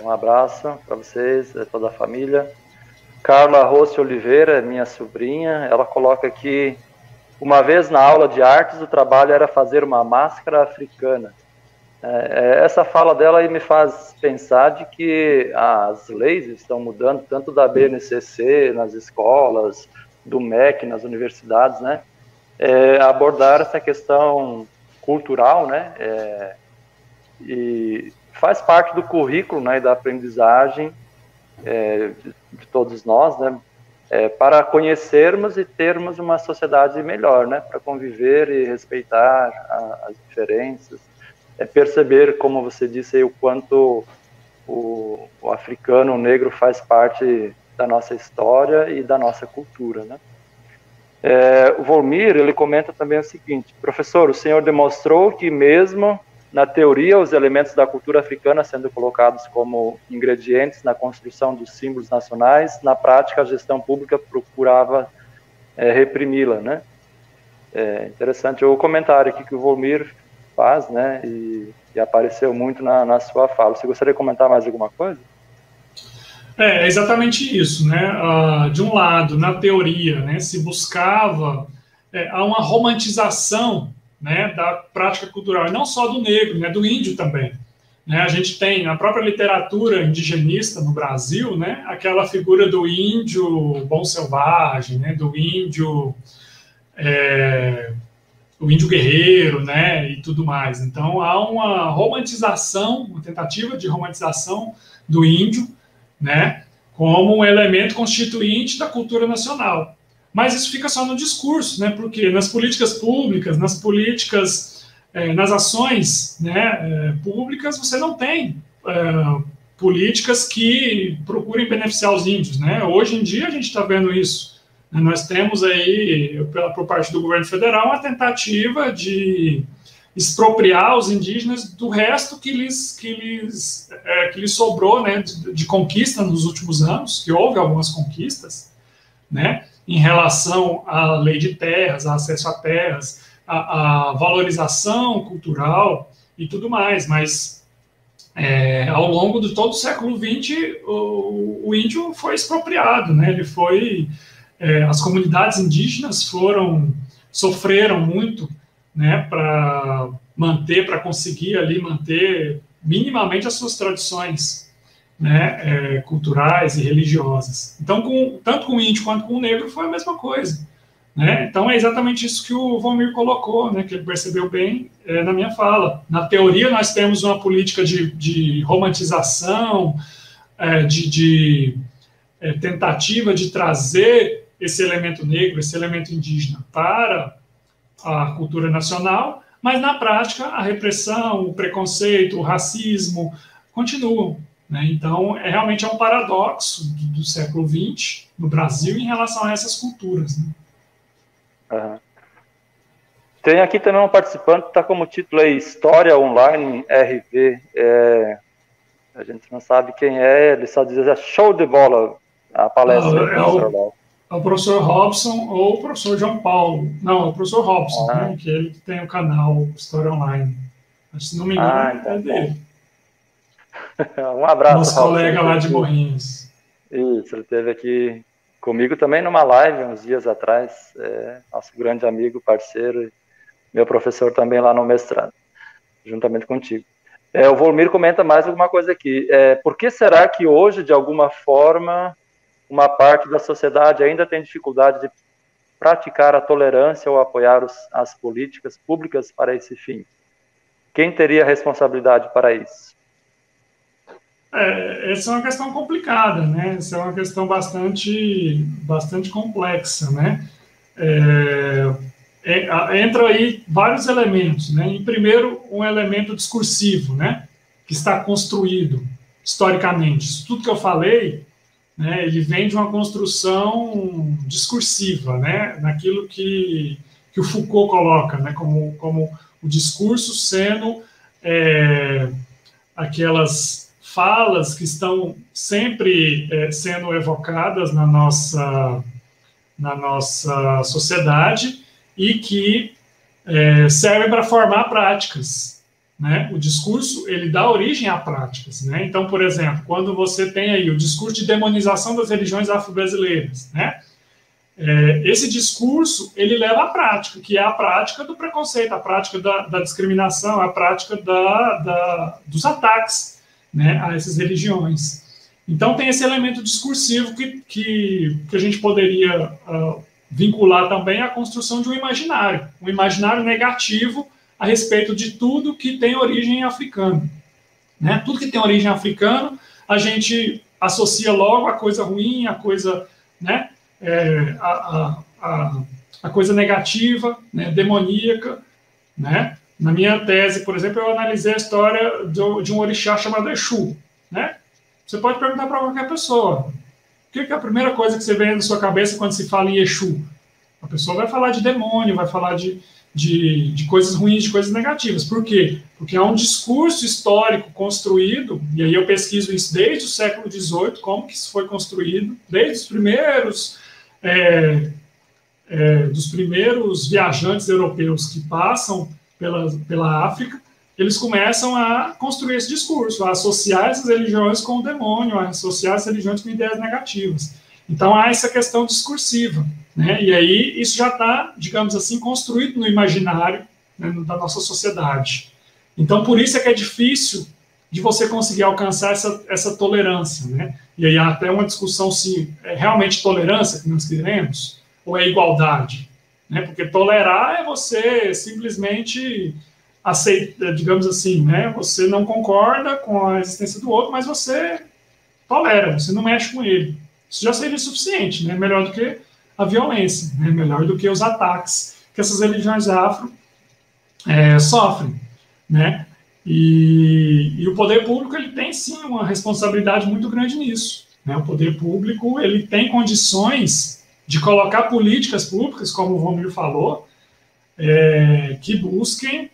um abraço para vocês, toda a família. Carla Rossi Oliveira, minha sobrinha, ela coloca aqui: uma vez na aula de artes, o trabalho era fazer uma máscara africana. Essa fala dela aí me faz pensar de que as leis estão mudando, tanto da BNCC nas escolas, do MEC nas universidades, né? Abordar essa questão cultural, né? E faz parte do currículo, né, e da aprendizagem de todos nós, né? Para conhecermos e termos uma sociedade melhor, né? Para conviver e respeitar as diferenças. Perceber, como você disse aí, o quanto o africano, o negro faz parte da nossa história e da nossa cultura, né? O Volmir, ele comenta também o seguinte: professor, o senhor demonstrou que mesmo na teoria os elementos da cultura africana sendo colocados como ingredientes na construção dos símbolos nacionais, na prática a gestão pública procurava reprimi-la, né? Interessante o comentário aqui que o Volmir faz, né? E apareceu muito na sua fala. Você gostaria de comentar mais alguma coisa? É exatamente isso, né? De um lado, na teoria, né, se buscava uma romantização, né, da prática cultural, e não só do negro, né, do índio também. Né? A gente tem na própria literatura indigenista no Brasil, né, aquela figura do índio bom selvagem, né, do índio o índio guerreiro, né, e tudo mais. Então há uma romantização, uma tentativa de romantização do índio, né, como um elemento constituinte da cultura nacional. Mas isso fica só no discurso, né, porque nas políticas públicas, nas ações, né, públicas, você não tem políticas que procurem beneficiar os índios, né? Hoje em dia a gente está vendo isso. Nós temos aí, por parte do governo federal, uma tentativa de expropriar os indígenas do resto que lhes sobrou, né, de conquista nos últimos anos, que houve algumas conquistas, né, em relação à lei de terras, ao acesso a terras, a valorização cultural e tudo mais, mas ao longo de todo o século XX o índio foi expropriado, né, ele foi... as comunidades indígenas sofreram muito, né, para conseguir ali manter minimamente as suas tradições, né, culturais e religiosas. Então, tanto com o índio quanto com o negro foi a mesma coisa, né? Então é exatamente isso que o Volmir colocou, né, que ele percebeu bem na minha fala. Na teoria nós temos uma política de romantização, de tentativa de trazer esse elemento negro, esse elemento indígena para a cultura nacional, mas na prática a repressão, o preconceito, o racismo continuam, né? Então realmente é um paradoxo do século XX no Brasil em relação a essas culturas, né? Uhum. Tem aqui também um participante que está como título aí, História Online RV. A gente não sabe quem ele só diz show de bola a palestra. É o professor Robson ou o professor João Paulo. Não, é o professor Robson, né, que ele tem o canal História Online. Se não me engano, então, é dele. Um abraço, nosso Robson, colega lá de Morrinhos. Isso, ele esteve aqui comigo também numa live uns dias atrás. Nosso grande amigo, parceiro, meu professor também lá no mestrado, juntamente contigo. O Volmir comenta mais alguma coisa aqui. Por que será que hoje, de alguma forma, uma parte da sociedade ainda tem dificuldade de praticar a tolerância ou apoiar as políticas públicas para esse fim? Quem teria responsabilidade para isso? Essa é uma questão complicada, né? Essa é uma questão bastante complexa, né? Entra aí vários elementos, né? Em primeiro, um elemento discursivo, né? Que está construído historicamente. Isso tudo que eu falei, né, ele vem de uma construção discursiva, né, naquilo que o Foucault coloca, né, como o discurso sendo aquelas falas que estão sempre sendo evocadas na nossa sociedade e que servem para formar práticas. Né? O discurso, ele dá origem a práticas, né? Então, por exemplo, quando você tem aí o discurso de demonização das religiões afro-brasileiras, né? Esse discurso, ele leva à prática, que é a prática do preconceito, a prática da discriminação, a prática dos ataques, né, a essas religiões. Então, tem esse elemento discursivo que a gente poderia vincular também à construção de um imaginário negativo a respeito de tudo que tem origem africana. Né? Tudo que tem origem africana, a gente associa logo a coisa ruim, a coisa, né, a coisa negativa, né, demoníaca. Né? Na minha tese, por exemplo, eu analisei a história de um orixá chamado Exu. né? Você pode perguntar para qualquer pessoa. O que é a primeira coisa que você vê na sua cabeça quando se fala em Exu? A pessoa vai falar de demônio, vai falar de coisas ruins, de coisas negativas. Por quê? Porque é um discurso histórico construído, e aí eu pesquiso isso desde o século XVIII, como que isso foi construído, desde os dos primeiros viajantes europeus que passam pela África, eles começam a construir esse discurso, a associar essas religiões com o demônio, a associar essas religiões com ideias negativas. Então há essa questão discursiva, né? E aí isso já está, digamos assim, construído no imaginário, né, da nossa sociedade. Então por isso é que é difícil de você conseguir alcançar essa tolerância, né? E aí há até uma discussão se é realmente tolerância que nós queremos ou é igualdade, né? Porque tolerar é você simplesmente aceita, digamos assim, né? Você não concorda com a existência do outro, mas você tolera, você não mexe com ele. Isso já seria suficiente, né? Melhor do que a violência, né? Melhor do que os ataques que essas religiões afro sofrem, né? E o poder público ele tem sim uma responsabilidade muito grande nisso, né? O poder público ele tem condições de colocar políticas públicas, como o Romir falou, que busquem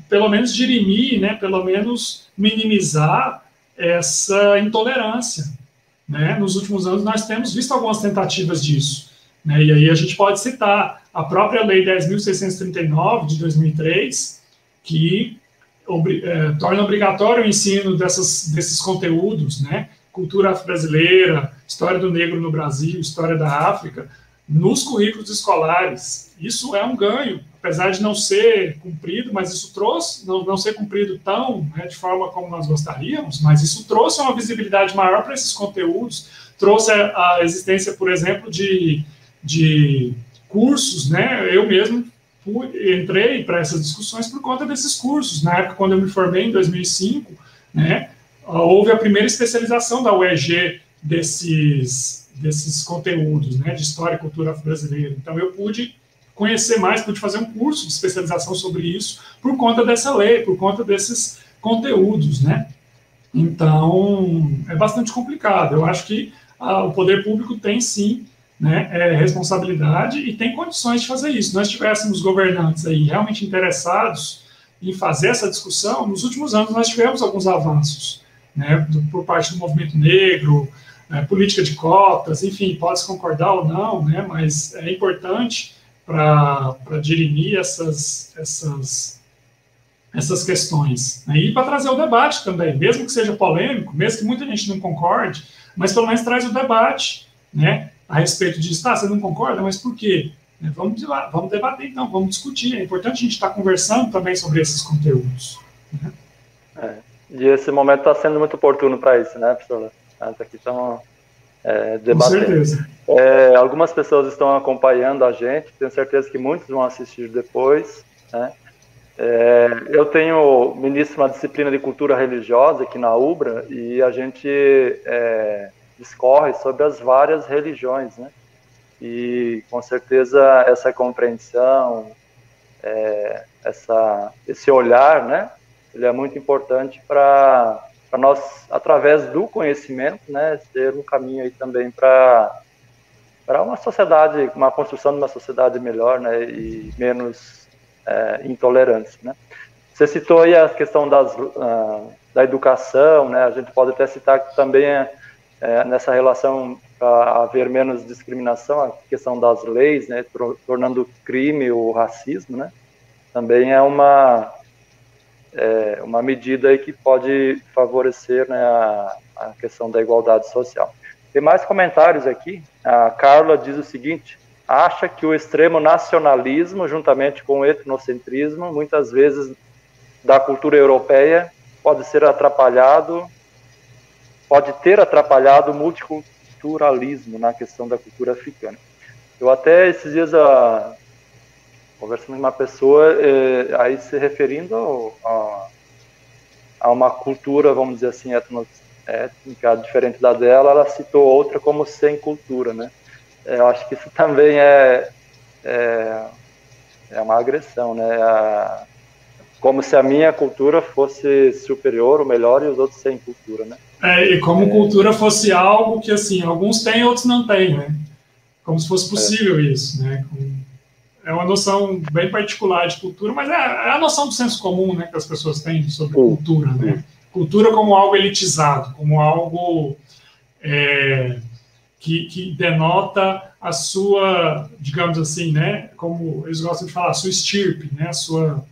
pelo menos dirimir, né? Pelo menos minimizar essa intolerância, né? Nos últimos anos nós temos visto algumas tentativas disso, né? E aí a gente pode citar a própria Lei 10.639 de 2003, que torna obrigatório o ensino desses conteúdos, né? Cultura afro-brasileira, história do negro no Brasil, história da África, nos currículos escolares. Isso é um ganho, apesar de não ser cumprido, mas isso trouxe, não ser cumprido tão, né, de forma como nós gostaríamos, mas isso trouxe uma visibilidade maior para esses conteúdos, trouxe a existência, por exemplo, de cursos, né? Eu mesmo entrei para essas discussões por conta desses cursos. Na época, quando eu me formei, em 2005, né, houve a primeira especialização da UEG desses conteúdos, né, de história e cultura afro-brasileira. Então, eu pude conhecer mais, pude fazer um curso de especialização sobre isso por conta dessa lei, por conta desses conteúdos, né? Então, é bastante complicado. Eu acho que o poder público tem, sim, né, responsabilidade e tem condições de fazer isso. Se nós tivéssemos governantes aí realmente interessados em fazer essa discussão, nos últimos anos nós tivemos alguns avanços, né, por parte do movimento negro, política de cotas, enfim, pode-se concordar ou não, né, mas é importante para dirimir essas questões, né, e para trazer o debate também, mesmo que seja polêmico, mesmo que muita gente não concorde, mas pelo menos traz o debate, né, a respeito disso. Tá, você não concorda, mas por quê? Vamos debater então, vamos discutir. É importante a gente estar conversando também sobre esses conteúdos, né? E esse momento está sendo muito oportuno para isso, né, professor? Aqui estão debatendo. Com certeza. Algumas pessoas estão acompanhando a gente, tenho certeza que muitos vão assistir depois, né? Eu tenho ministro uma disciplina de cultura religiosa aqui na UBRA e a gente discorre sobre as várias religiões, né? E com certeza essa compreensão, esse olhar, né? Ele é muito importante para nós, através do conhecimento, né? Ter um caminho aí também para uma sociedade, uma construção de uma sociedade melhor, né? E menos intolerância, né? Você citou aí a questão da educação, né? A gente pode até citar que também nessa relação para haver menos discriminação, a questão das leis, né? Tornando crime o racismo, né? Também é uma medida aí que pode favorecer, né, a questão da igualdade social. Tem mais comentários aqui. A Carla diz o seguinte: acha que o extremo nacionalismo, juntamente com o etnocentrismo, muitas vezes da cultura europeia, pode ter atrapalhado o multiculturalismo na questão da cultura africana. Eu até esses dias conversando com uma pessoa, aí se referindo a uma cultura, vamos dizer assim, étnica diferente da dela, ela citou outra como sem cultura, né? Eu acho que isso também é uma agressão, né? como se a minha cultura fosse superior ou melhor e os outros sem cultura, né? E como cultura fosse algo que, assim, alguns têm, outros não têm, né? Como se fosse possível isso, né? É uma noção bem particular de cultura, mas é a noção do senso comum, né, que as pessoas têm sobre cultura, né? Cultura como algo elitizado, como algo que denota a sua, digamos assim, né, como eles gostam de falar, a sua estirpe, né, a sua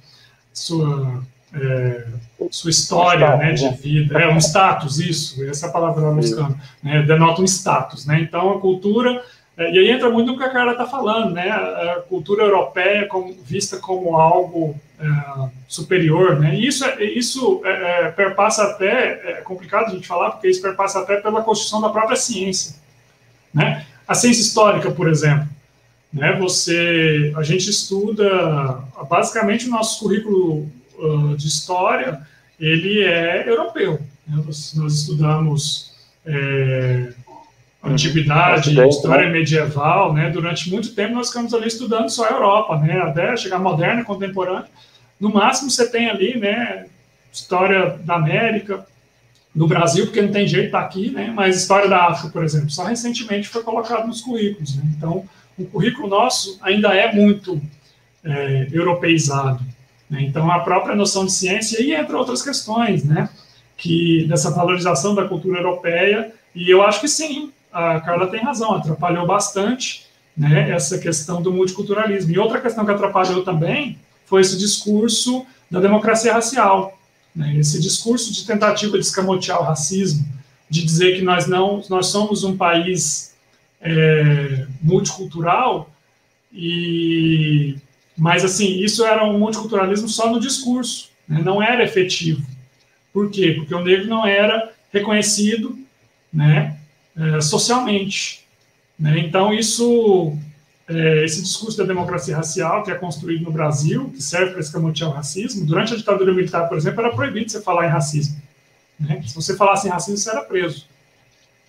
história, né, de vida, um status, isso, essa é a palavra que eu estava buscando, né, denota um status, né, então a cultura, e aí entra muito no que a Carla está falando, né, a cultura europeia vista como algo superior, né, e isso perpassa até, é complicado a gente falar, porque isso perpassa até pela construção da própria ciência, né, a ciência histórica, por exemplo, né, a gente estuda, basicamente o nosso currículo de história, ele é europeu. Né? Nós estudamos antiguidade, história medieval, né? Durante muito tempo nós ficamos ali estudando só a Europa, né? Até chegar moderna, contemporânea. No máximo você tem ali, né, história da América, do Brasil, porque não tem jeito de estar aqui, né? Mas história da África, por exemplo, só recentemente foi colocado nos currículos. Né? Então, o currículo nosso ainda é muito europeizado. Né? Então, a própria noção de ciência, e entre outras questões, né? Dessa valorização da cultura europeia, e eu acho que sim, a Carla tem razão, atrapalhou bastante, né, essa questão do multiculturalismo. E outra questão que atrapalhou também foi esse discurso da democracia racial, né, esse discurso de tentativa de escamotear o racismo, de dizer que nós somos um país multicultural, mas assim, isso era um multiculturalismo só no discurso, né, não era efetivo. Por quê? Porque o negro não era reconhecido, né, socialmente. Né? Então, esse discurso da democracia racial, que é construído no Brasil, que serve para escamotear o racismo, durante a ditadura militar, por exemplo, era proibido você falar em racismo. Né? Se você falasse em racismo, você era preso.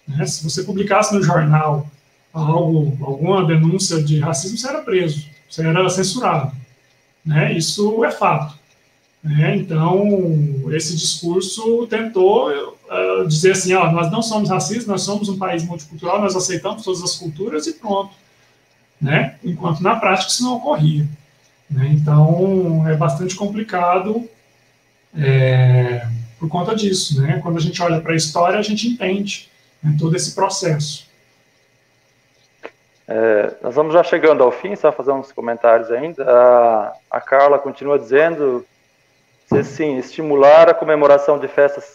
Né? Se você publicasse no jornal alguma denúncia de racismo, você era preso, você era censurado. Né? Isso é fato. Então, esse discurso tentou dizer assim, nós não somos racistas, nós somos um país multicultural, nós aceitamos todas as culturas e pronto. Né? Enquanto na prática isso não ocorria. Né? Então, é bastante complicado por conta disso. Né? Quando a gente olha para a história, a gente entende, né, todo esse processo. Nós vamos já chegando ao fim, só fazer uns comentários ainda. A Carla continua dizendo... Sim, estimular a comemoração de festas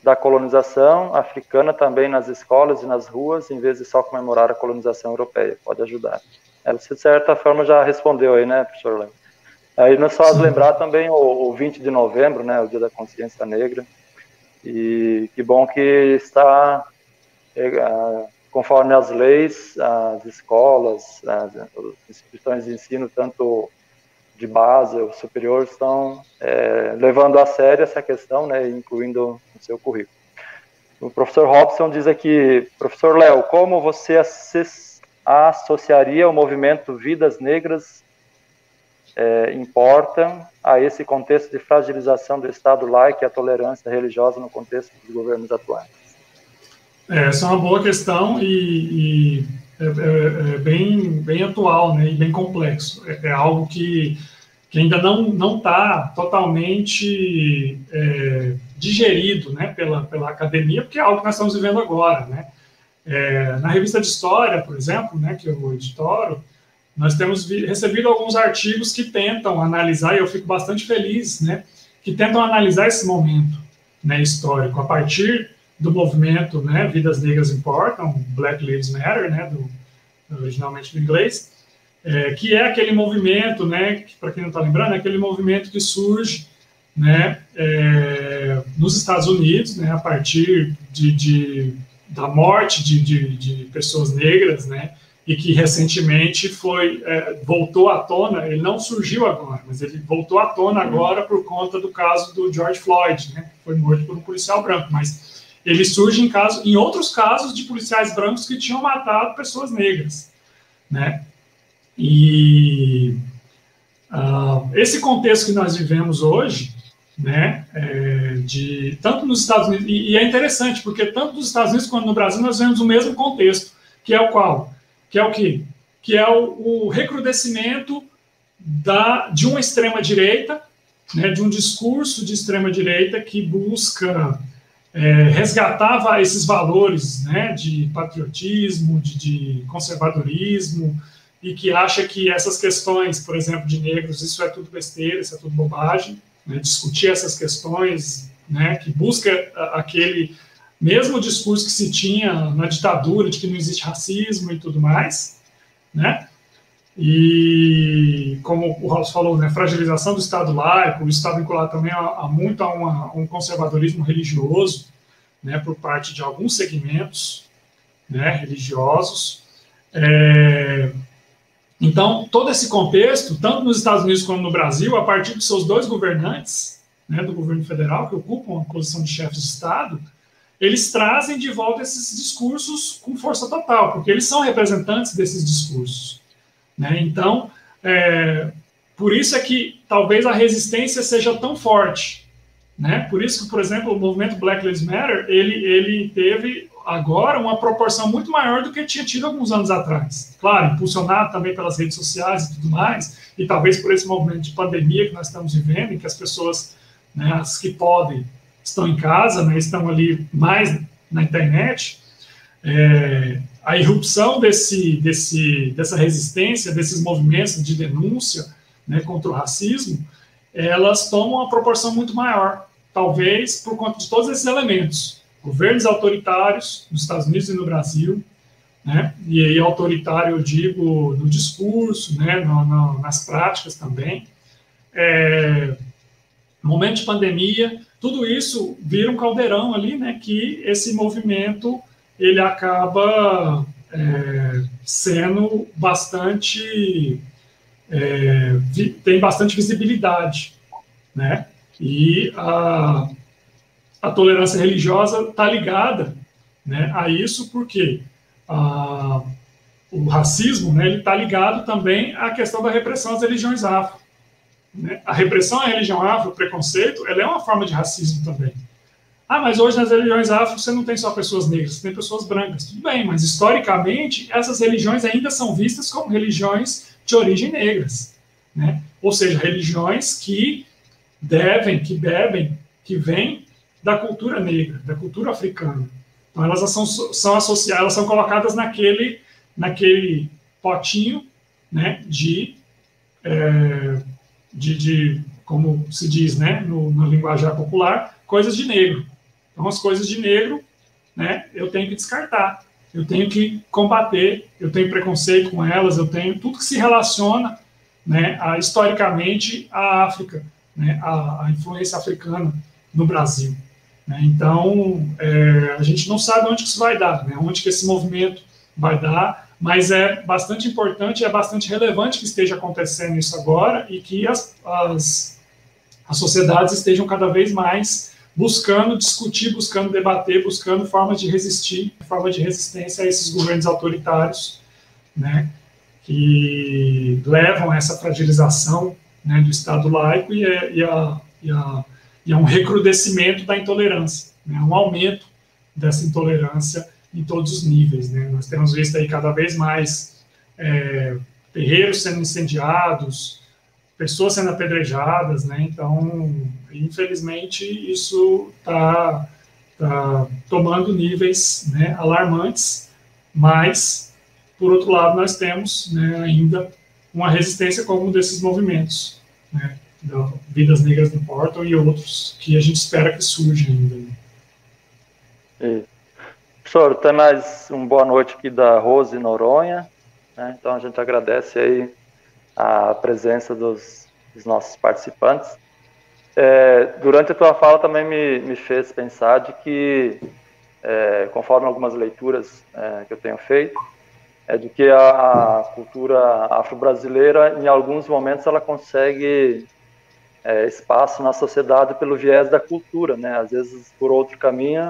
da colonização africana também nas escolas e nas ruas, em vez de só comemorar a colonização europeia. Pode ajudar. Ela, de certa forma, já respondeu aí, né, professor Lemos? Aí nós só lembrar também o 20 de novembro, né, o Dia da Consciência Negra. E que bom que está, conforme as leis, as escolas, as instituições de ensino, tanto de base ou superior, estão levando a sério essa questão, né, incluindo no seu currículo. O professor Robson diz aqui, professor Léo, como você associaria o movimento Vidas Negras Importam a esse contexto de fragilização do Estado laico e a tolerância religiosa no contexto dos governos atuais? Essa é uma boa questão e bem atual, né, e bem complexo. É algo que ainda não está totalmente digerido, né, pela academia, porque é algo que nós estamos vivendo agora. Né? Na revista de História, por exemplo, né, que eu editoro, nós temos recebido alguns artigos que tentam analisar, e eu fico bastante feliz, né, que tentam analisar esse momento, né, histórico, a partir do movimento, né, Vidas Negras Importam, Black Lives Matter, né, originalmente do inglês, que é aquele movimento, né, que, para quem não está lembrando, é aquele movimento que surge, né, nos Estados Unidos, né, a partir da morte de pessoas negras, né, e que recentemente voltou à tona. Ele não surgiu agora, mas ele voltou à tona agora por conta do caso do George Floyd, né, que foi morto por um policial branco, mas ele surge em outros casos de policiais brancos que tinham matado pessoas negras, né? E Esse contexto que nós vivemos hoje, né, tanto nos Estados Unidos, e é interessante, porque tanto nos Estados Unidos quanto no Brasil nós vemos o mesmo contexto, que é o qual? Que é o quê? Que é o recrudescimento de uma extrema-direita, né, de um discurso de extrema-direita que busca resgatar esses valores, né, de patriotismo, de conservadorismo, e que acha que essas questões, por exemplo, de negros, isso é tudo besteira, isso é tudo bobagem, né, discutir essas questões, né, que busca aquele mesmo discurso que se tinha na ditadura, de que não existe racismo e tudo mais, né? E, como o Ralph falou, né, fragilização do Estado laico, o Estado vinculado também muito a um conservadorismo religioso, né, por parte de alguns segmentos, né, religiosos. Então, todo esse contexto, tanto nos Estados Unidos como no Brasil, a partir de seus dois governantes, né, do governo federal, que ocupam a posição de chefes de Estado, eles trazem de volta esses discursos com força total, porque eles são representantes desses discursos. Né? Então, por isso é que talvez a resistência seja tão forte. Né? Por isso que, por exemplo, o movimento Black Lives Matter, ele teve agora uma proporção muito maior do que tinha tido alguns anos atrás. Claro, impulsionado também pelas redes sociais e tudo mais, e talvez por esse movimento de pandemia que nós estamos vivendo, em que as pessoas, né, as que podem, estão em casa, né, estão ali mais na internet, a irrupção dessa resistência, desses movimentos de denúncia, né, contra o racismo, elas tomam uma proporção muito maior, talvez por conta de todos esses elementos. Governos autoritários nos Estados Unidos e no Brasil, né, e aí autoritário eu digo no discurso, né, nas práticas também, momento de pandemia, tudo isso vira um caldeirão ali, né, que esse movimento ele acaba sendo bastante tem bastante visibilidade, né? E a tolerância religiosa está ligada, né, a isso, porque o racismo, né, ele está ligado também à questão da repressão às religiões afro. Né? A repressão à religião afro, o preconceito, ela é uma forma de racismo também. Mas hoje nas religiões afro você não tem só pessoas negras, você tem pessoas brancas. Tudo bem, mas historicamente essas religiões ainda são vistas como religiões de origem negras. Né? Ou seja, religiões que bebem, que vêm da cultura negra, da cultura africana. Então elas são associadas, elas são colocadas naquele potinho, né, de como se diz, né, no linguajar popular, coisas de negro. Então, as coisas de negro, né, eu tenho que descartar, eu tenho que combater, eu tenho preconceito com elas, eu tenho tudo que se relaciona, né, historicamente à África, né, a influência africana no Brasil. Né? Então, a gente não sabe onde que isso vai dar, né, onde que esse movimento vai dar, mas é bastante importante, é bastante relevante que esteja acontecendo isso agora e que as sociedades estejam cada vez mais buscando discutir, buscando debater, buscando formas de resistir, forma de resistência a esses governos autoritários, né, que levam a essa fragilização, né, do Estado laico e a um recrudescimento da intolerância, né, um aumento dessa intolerância em todos os níveis. Né? Nós temos visto aí cada vez mais terreiros sendo incendiados, pessoas sendo apedrejadas, né? Então, infelizmente, isso está tomando níveis, né, alarmantes, mas, por outro lado, nós temos, né, ainda uma resistência como desses movimentos, né, Vidas Negras Não Importam e outros que a gente espera que surjam ainda. Né? Professor, tem mais uma boa noite aqui da Rose Noronha, né? Então a gente agradece aí a presença dos nossos participantes. Durante a tua fala também me fez pensar de que, conforme algumas leituras que eu tenho feito, de que a cultura afro-brasileira, em alguns momentos, ela consegue espaço na sociedade pelo viés da cultura, né? Às vezes, por outro caminho,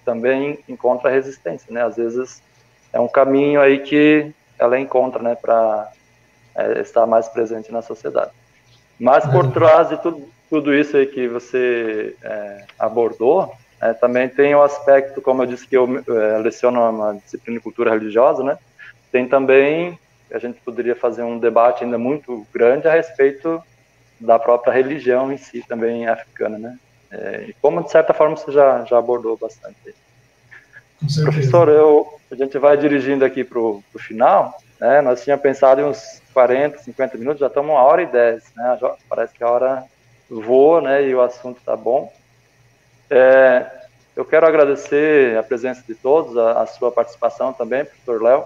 também encontra resistência, né? Às vezes é um caminho aí que ela encontra, né, para estar mais presente na sociedade. Mas por trás de tudo isso aí que você abordou, também tem o aspecto, como eu disse, que eu leciono uma disciplina de cultura religiosa, né? Tem também, a gente poderia fazer um debate ainda muito grande a respeito da própria religião em si, também africana, né? E como, de certa forma, você já abordou bastante. Professor, a gente vai dirigindo aqui para o final, né? Nós tínhamos pensado em uns 40, 50 minutos, já estamos 1h10, né? Parece que a hora voa, né? E o assunto está bom. Eu quero agradecer a presença de todos, a sua participação também, professor Léo.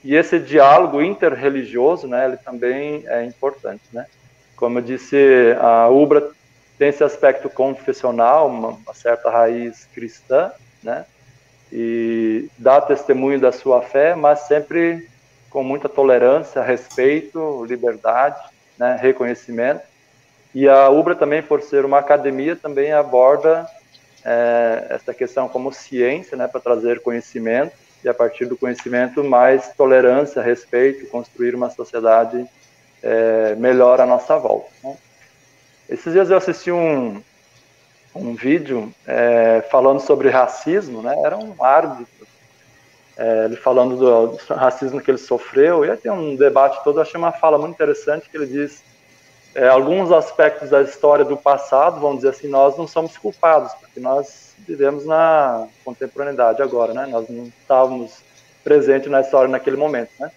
E esse diálogo interreligioso, né? Ele também é importante, né? Como eu disse, a UBRA tem esse aspecto confessional, uma certa raiz cristã, né? E dá testemunho da sua fé, mas sempre com muita tolerância, respeito, liberdade, né? Reconhecimento. E a UBRA também, por ser uma academia, também aborda essa questão como ciência, né? Para trazer conhecimento e, a partir do conhecimento, mais tolerância, respeito, construir uma sociedade melhor à nossa volta, né? Esses dias eu assisti um vídeo falando sobre racismo, né? Era um árbitro, ele falando do racismo que ele sofreu, e aí tem um debate todo. Eu achei uma fala muito interessante, que ele diz, alguns aspectos da história do passado, vamos dizer assim, nós não somos culpados, porque nós vivemos na contemporaneidade agora, né? Nós não estávamos presentes na história naquele momento, né?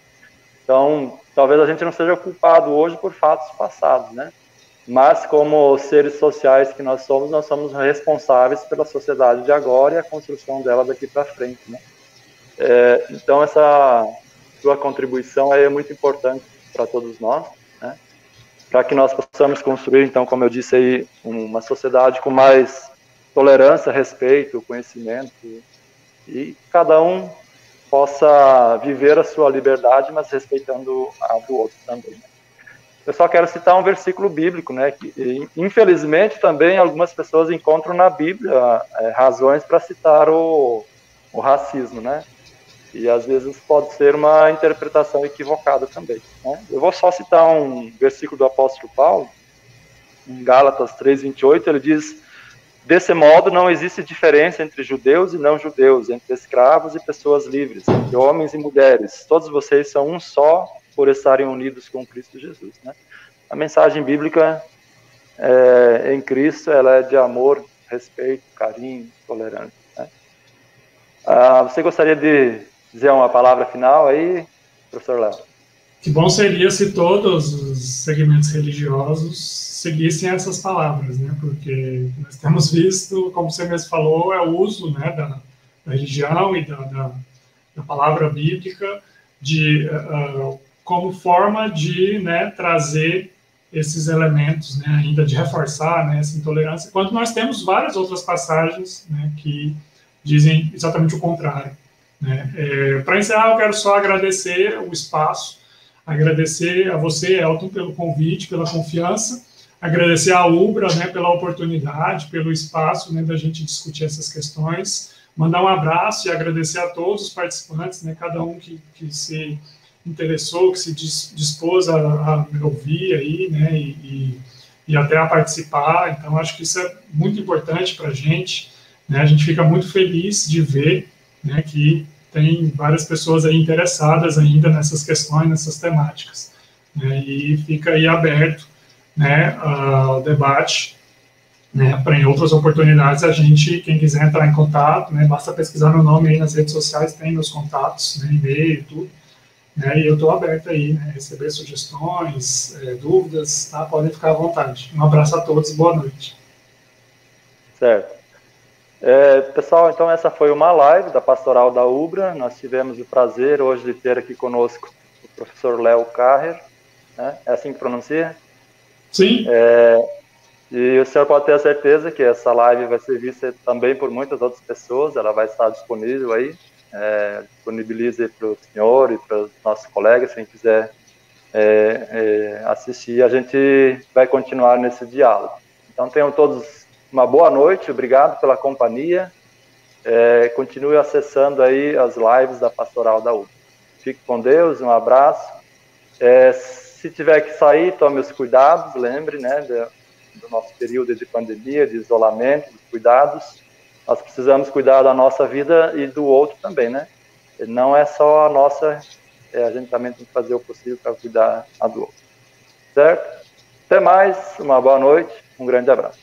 Então, talvez a gente não seja culpado hoje por fatos passados, né? Mas, como seres sociais que nós somos responsáveis pela sociedade de agora e a construção dela daqui para frente, né? Então, essa sua contribuição é muito importante para todos nós, né? Para que nós possamos construir, então, como eu disse aí, uma sociedade com mais tolerância, respeito, conhecimento, e cada um possa viver a sua liberdade, mas respeitando a do outro também, né? Eu só quero citar um versículo bíblico, né? Que, infelizmente, também algumas pessoas encontram na Bíblia razões para citar o racismo, né? E às vezes pode ser uma interpretação equivocada também, né? Eu vou só citar um versículo do apóstolo Paulo, em Gálatas 3:28, ele diz: desse modo não existe diferença entre judeus e não judeus, entre escravos e pessoas livres, entre homens e mulheres. Todos vocês são um só, por estarem unidos com Cristo Jesus, né? A mensagem bíblica em Cristo, ela é de amor, respeito, carinho, tolerância, né? Você gostaria de dizer uma palavra final aí, professor Léo? Que bom seria se todos os segmentos religiosos seguissem essas palavras, né? Porque nós temos visto, como você mesmo falou, o uso, né, da religião e da palavra bíblica como forma de, né, trazer esses elementos, né, ainda de reforçar, né, essa intolerância, quando nós temos várias outras passagens, né, que dizem exatamente o contrário, né? Para encerrar, eu quero só agradecer o espaço, agradecer a você, Elton, pelo convite, pela confiança, agradecer à UBRA, né, pela oportunidade, pelo espaço, né, da gente discutir essas questões, mandar um abraço e agradecer a todos os participantes, né, cada um que se interessou, que se dispôs a me ouvir aí, né, e até a participar. Então, acho que isso é muito importante para a gente, né? A gente fica muito feliz de ver, né, que tem várias pessoas aí interessadas ainda nessas questões, nessas temáticas, né? E fica aí aberto, né, ao debate, né, para em outras oportunidades quem quiser entrar em contato, né, basta pesquisar meu nome aí nas redes sociais, tem meus contatos, né, e-mail e tudo, né, e eu estou aberto aí, né, receber sugestões, dúvidas, tá? Podem ficar à vontade. Um abraço a todos, boa noite. Certo. Pessoal, então essa foi uma live da Pastoral da UBRA. Nós tivemos o prazer hoje de ter aqui conosco o professor Léo Carrer, né? É assim que pronuncia? Sim. E o senhor pode ter a certeza que essa live vai ser vista também por muitas outras pessoas, ela vai estar disponível aí, disponibilize para o senhor e para os nossos colegas, quem quiser assistir. A gente vai continuar nesse diálogo. Então tenham todos uma boa noite, obrigado pela companhia, continue acessando aí as lives da Pastoral da UBRA. Fique com Deus, um abraço Se tiver que sair, tome os cuidados, lembre, né, do nosso período de pandemia, de isolamento, dos cuidados. Nós precisamos cuidar da nossa vida e do outro também, né? Não é só a nossa, a gente também tem que fazer o possível para cuidar a do outro. Certo? Até mais, uma boa noite, um grande abraço.